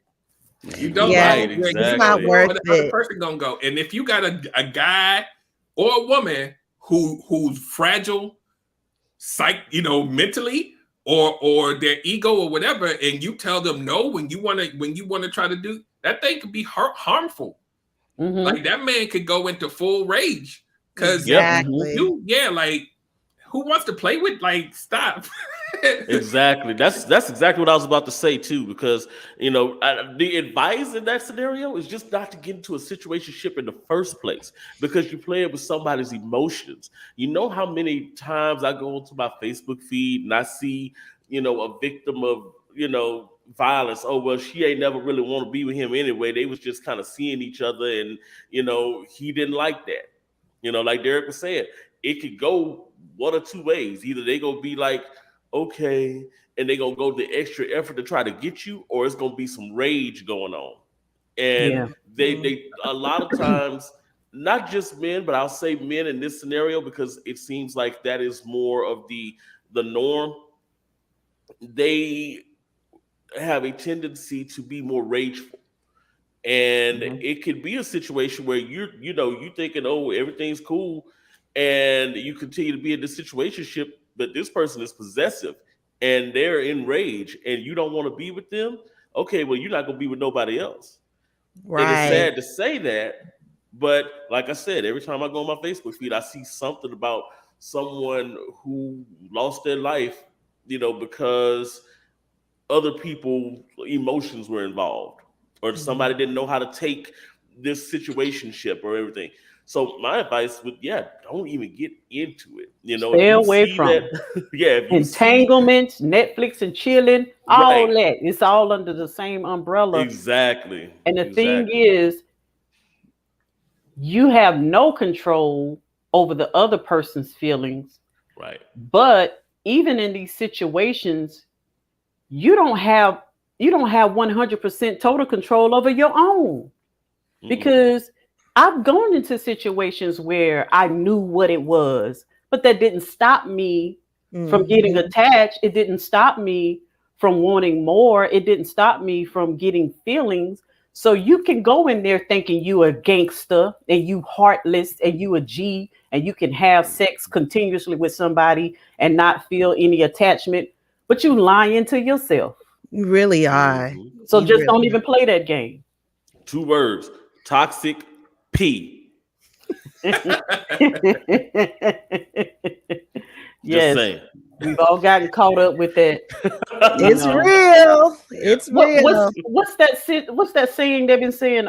You don't know where it's not worth the it. other person going to go. And if you got a guy or a woman who's fragile, mentally, or their ego or whatever, and you tell them no when you want to try to do that, thing could be harmful. Like that man could go into full rage because like who wants to play with? Like, stop. Exactly. That's exactly what I was about to say too, because the advice in that scenario is just not to get into a situationship in the first place, because you're playing with somebody's emotions. You know how many times I go into my Facebook feed and I see a victim of violence. Oh, well, she ain't never really want to be with him anyway. They was just kind of seeing each other, and he didn't like that. Like Derek was saying, it could go one or two ways. Either they gonna be like, okay, and they gonna go the extra effort to try to get you, or it's gonna be some rage going on. And they a lot of times, not just men, but I'll say men in this scenario, because it seems like that is more of the norm. They have a tendency to be more rageful. And it could be a situation where you're thinking, oh, everything's cool, and you continue to be in this situationship, but this person is possessive and they're enraged and you don't want to be with them. Okay, well, you're not going to be with nobody else. Right. And it's sad to say that, but like I said, every time I go on my Facebook feed, I see something about someone who lost their life, because other people's emotions were involved, or somebody didn't know how to take this situationship or everything. So my advice would, don't even get into it. Stay away from if you entanglements, Netflix and chilling, all that. It's all under the same umbrella. Exactly. And the thing is, you have no control over the other person's feelings. Right. But even in these situations, you don't have 100% total control over your own. Because I've gone into situations where I knew what it was, but that didn't stop me from getting attached. It didn't stop me from wanting more. It didn't stop me from getting feelings. So you can go in there thinking you a gangster and you heartless and you a G and you can have sex continuously with somebody and not feel any attachment, but you lying to yourself. You really are. So just don't even play that game. 2 words: toxic P. Yes, we've all gotten caught up with that. It's real. It's real. What's that saying they've been saying?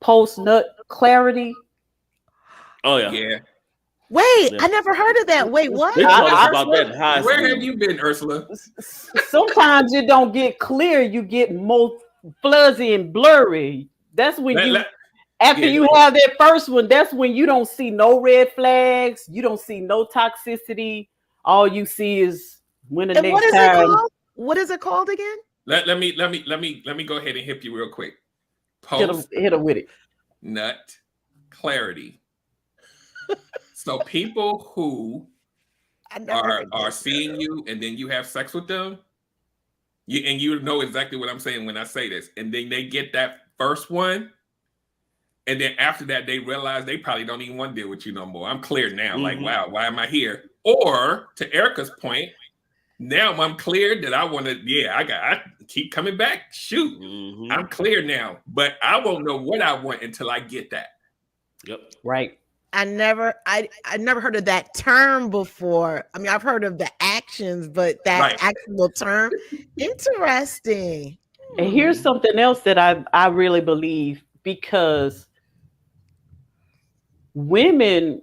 Post nut clarity. Oh yeah. Wait, I never heard of that. Wait, what? They taught us about that in high Where school. have you been, Ursula? Sometimes you don't get clear. You get more fuzzy and blurry. That's when after you have that first one, that's when you don't see no red flags. You don't see no toxicity. All you see is when the next what is time. It called? What is it called again? Let me go ahead and hit you real quick. Hit her with it. Nut clarity. So people who are seeing you and then you have sex with them, And you know exactly what I'm saying when I say this. And then they get that first one, and then after that, they realize they probably don't even want to deal with you no more. I'm clear now. Like, wow, why am I here? Or to Erica's point, now I'm clear that I want to. Yeah, I keep coming back. Shoot, I'm clear now, but I won't know what I want until I get that. Yep. Right. I never heard of that term before. I mean, I've heard of the actions, but that actual term, interesting. And here's something else that I really believe, because women,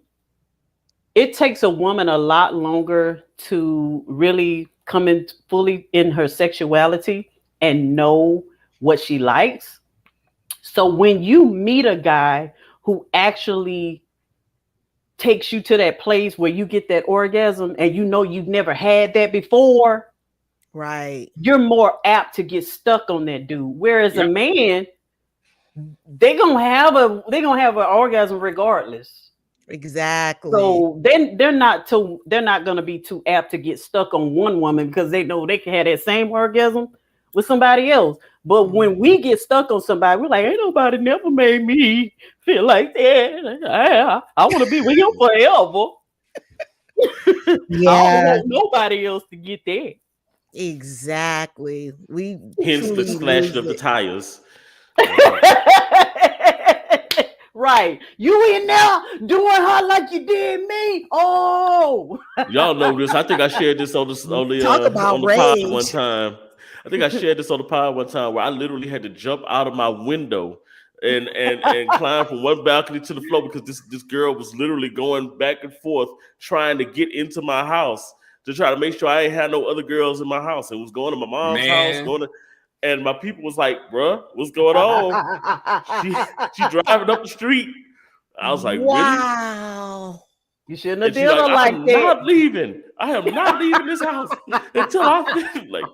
it takes a woman a lot longer to really come in fully in her sexuality and know what she likes. So when you meet a guy who actually takes you to that place where you get that orgasm and you know you've never had that before, right, you're more apt to get stuck on that dude. Whereas a man, they're gonna have an orgasm regardless. Exactly. So then they're not gonna be too apt to get stuck on one woman because they know they can have that same orgasm with somebody else. But when we get stuck on somebody, we're like, ain't nobody never made me feel like that. I want to be with him forever. Yeah. I don't want nobody else to get that. Exactly. Hence the splashing of the tires. Right. You in there doing her like you did me. Oh. Y'all know this. I think I shared this on the pod one time. I think I shared this on the pod one time where I literally had to jump out of my window and climb from one balcony to the floor because this girl was literally going back and forth trying to get into my house to try to make sure I ain't had no other girls in my house. It was going to my mom's house, and my people was like, bruh, what's going on? She driving up the street. I was like, wow. Really? You shouldn't have did her like that. Not leaving. I am not leaving this house until I finish. Like,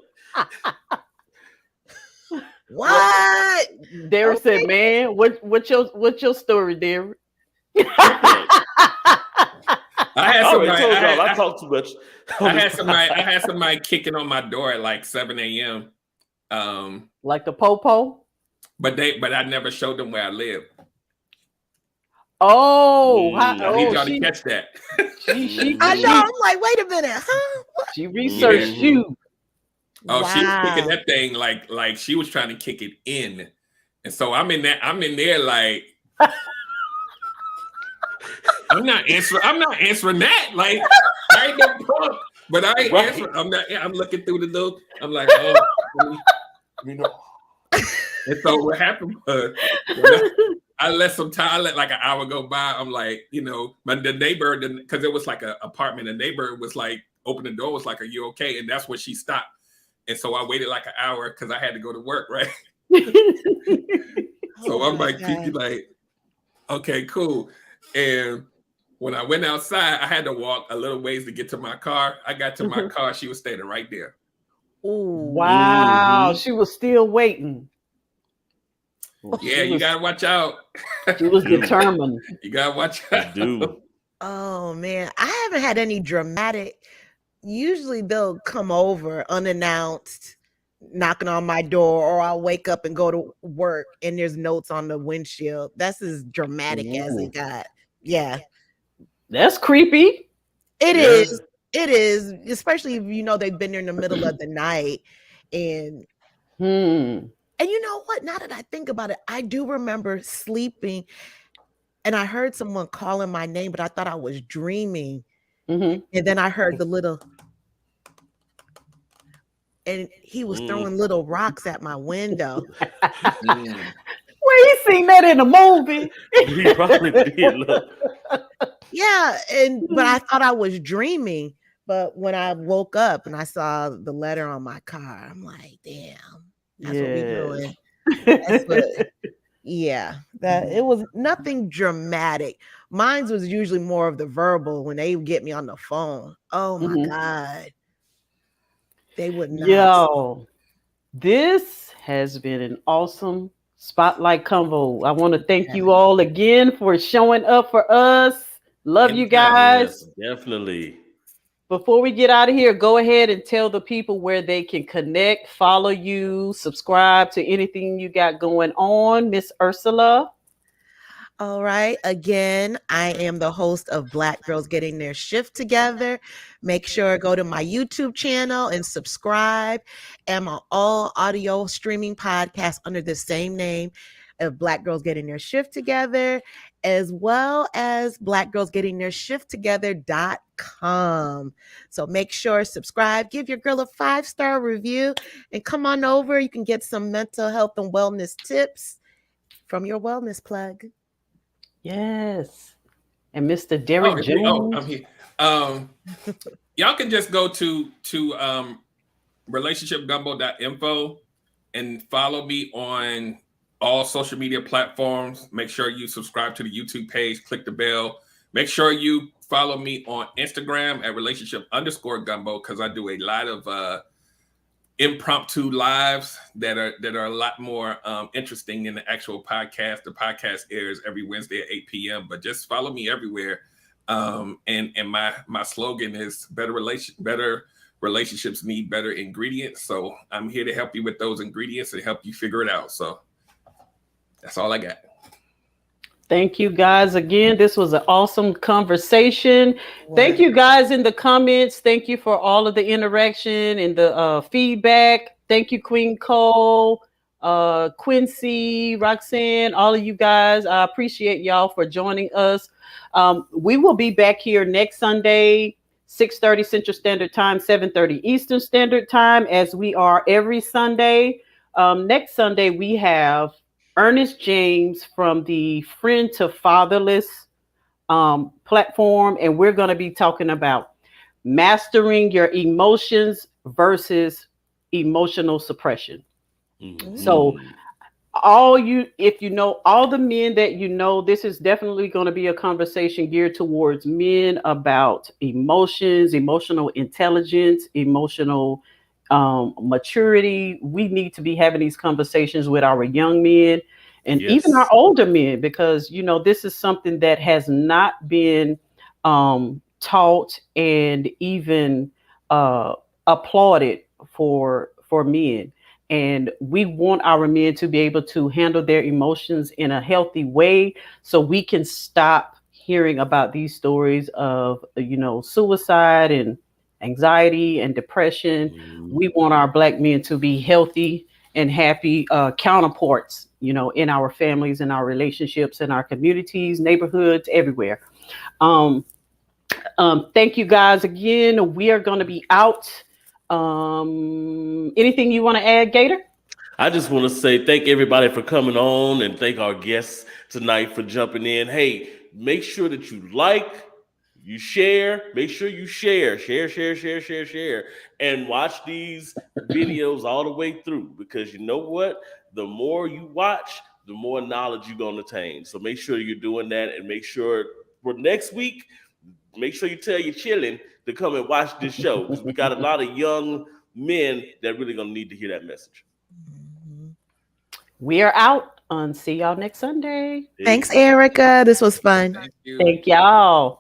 what? Derek said, man, what's your story, Derek? I talk too much. I had somebody kicking on my door at like 7 a.m. Like the po-po? But I never showed them where I live. I need y'all to catch that. I know. I'm like, wait a minute, huh? What? She researched you. Oh, wow. She was kicking that thing like she was trying to kick it in, and so I'm in there like I'm not answering that. Like I ain't no punk, but I ain't answering. I'm looking through the little. I'm like, oh, you know. And so what happened was I let like an hour go by. I'm like, the neighbor, because it was like an apartment. The neighbor was like, opened the door, was like, "Are you okay?" And that's when she stopped. And so I waited like an hour because I had to go to work, right? So I'm like, okay, cool. And when I went outside, I had to walk a little ways to get to my car. I got to my car. She was standing right there. Ooh. Wow. She was still waiting. Yeah, you got to watch out. She was determined. You got to watch out. Oh, man. I haven't had any dramatic. Usually they'll come over unannounced, knocking on my door, or I'll wake up and go to work and there's notes on the windshield. That's as dramatic as it got. Yeah. That's creepy. It is. It is, especially if they've been there in the middle of the night. And you know what? Now that I think about it, I do remember sleeping and I heard someone calling my name, but I thought I was dreaming. And then I heard the little, and he was throwing little rocks at my window. Well, he seen that in a movie. He probably did. Look. Yeah, but I thought I was dreaming. But when I woke up and I saw the letter on my car, I'm like, damn, that's what we doing. That's what, that it was nothing dramatic. Mine was usually more of the verbal when they get me on the phone. Oh my God. They would not. Yo, this has been an awesome Spotlight Convo. I want to thank you all again for showing up for us. Love you guys. Yes, definitely. before we get out of here, go ahead and tell the people where they can connect, follow you, subscribe to anything you got going on, Miss Ursula. All right. Again, I am the host of Black Girls Getting Their Shift Together. Make sure go to my YouTube channel and subscribe. I'm on all audio streaming podcasts under the same name of Black Girls Getting Their Shift Together, as well as blackgirlsgettingtheirshifttogether.com. So make sure subscribe, give your girl a 5-star review, and come on over. You can get some mental health and wellness tips from your wellness plug. Yes. And Mr. Derek Jones. I'm here. Y'all can just go to relationshipgumbo.info and follow me on all social media platforms. Make sure you subscribe to the YouTube page, click the bell. Make sure you follow me on Instagram at relationship_gumbo, because I do a lot of impromptu lives that are a lot more interesting than the actual podcast. The podcast airs every Wednesday at 8 p.m. But just follow me everywhere. And my slogan is better relationships need better ingredients. So I'm here to help you with those ingredients and help you figure it out. So that's all I got. Thank you guys again. This was an awesome conversation. Thank you guys in the comments. Thank you for all of the interaction and the feedback. Thank you, Queen Cole, Quincy, Roxanne, all of you guys. I appreciate y'all for joining us. We will be back here next Sunday, 6:30 Central Standard Time, 7:30 Eastern Standard Time, as we are every Sunday. Next Sunday, we have Ernest James from the Friend to Fatherless platform, and we're going to be talking about mastering your emotions versus emotional suppression. Mm-hmm. So if you know all the men that you know, this is definitely going to be a conversation geared towards men about emotions, emotional intelligence, emotional maturity. We need to be having these conversations with our young men and even our older men, because this is something that has not been taught and even applauded for men. And we want our men to be able to handle their emotions in a healthy way, so we can stop hearing about these stories of suicide and anxiety and depression. We want our Black men to be healthy and happy counterparts, in our families, in our relationships, in our communities, neighborhoods, everywhere. Thank you guys again. We are going to be out. Anything you want to add, Gator? I just want to say thank everybody for coming on, and thank our guests tonight for jumping in. Hey, make sure that you you share, make sure you share, and watch these videos all the way through, because you know what? The more you watch, the more knowledge you're going to attain. So make sure you're doing that, and make sure for next week, make sure you tell your children to come and watch this show, because we got a lot of young men that really going to need to hear that message. We are out. See y'all next Sunday. Thanks, Erica. This was fun. Thank y'all.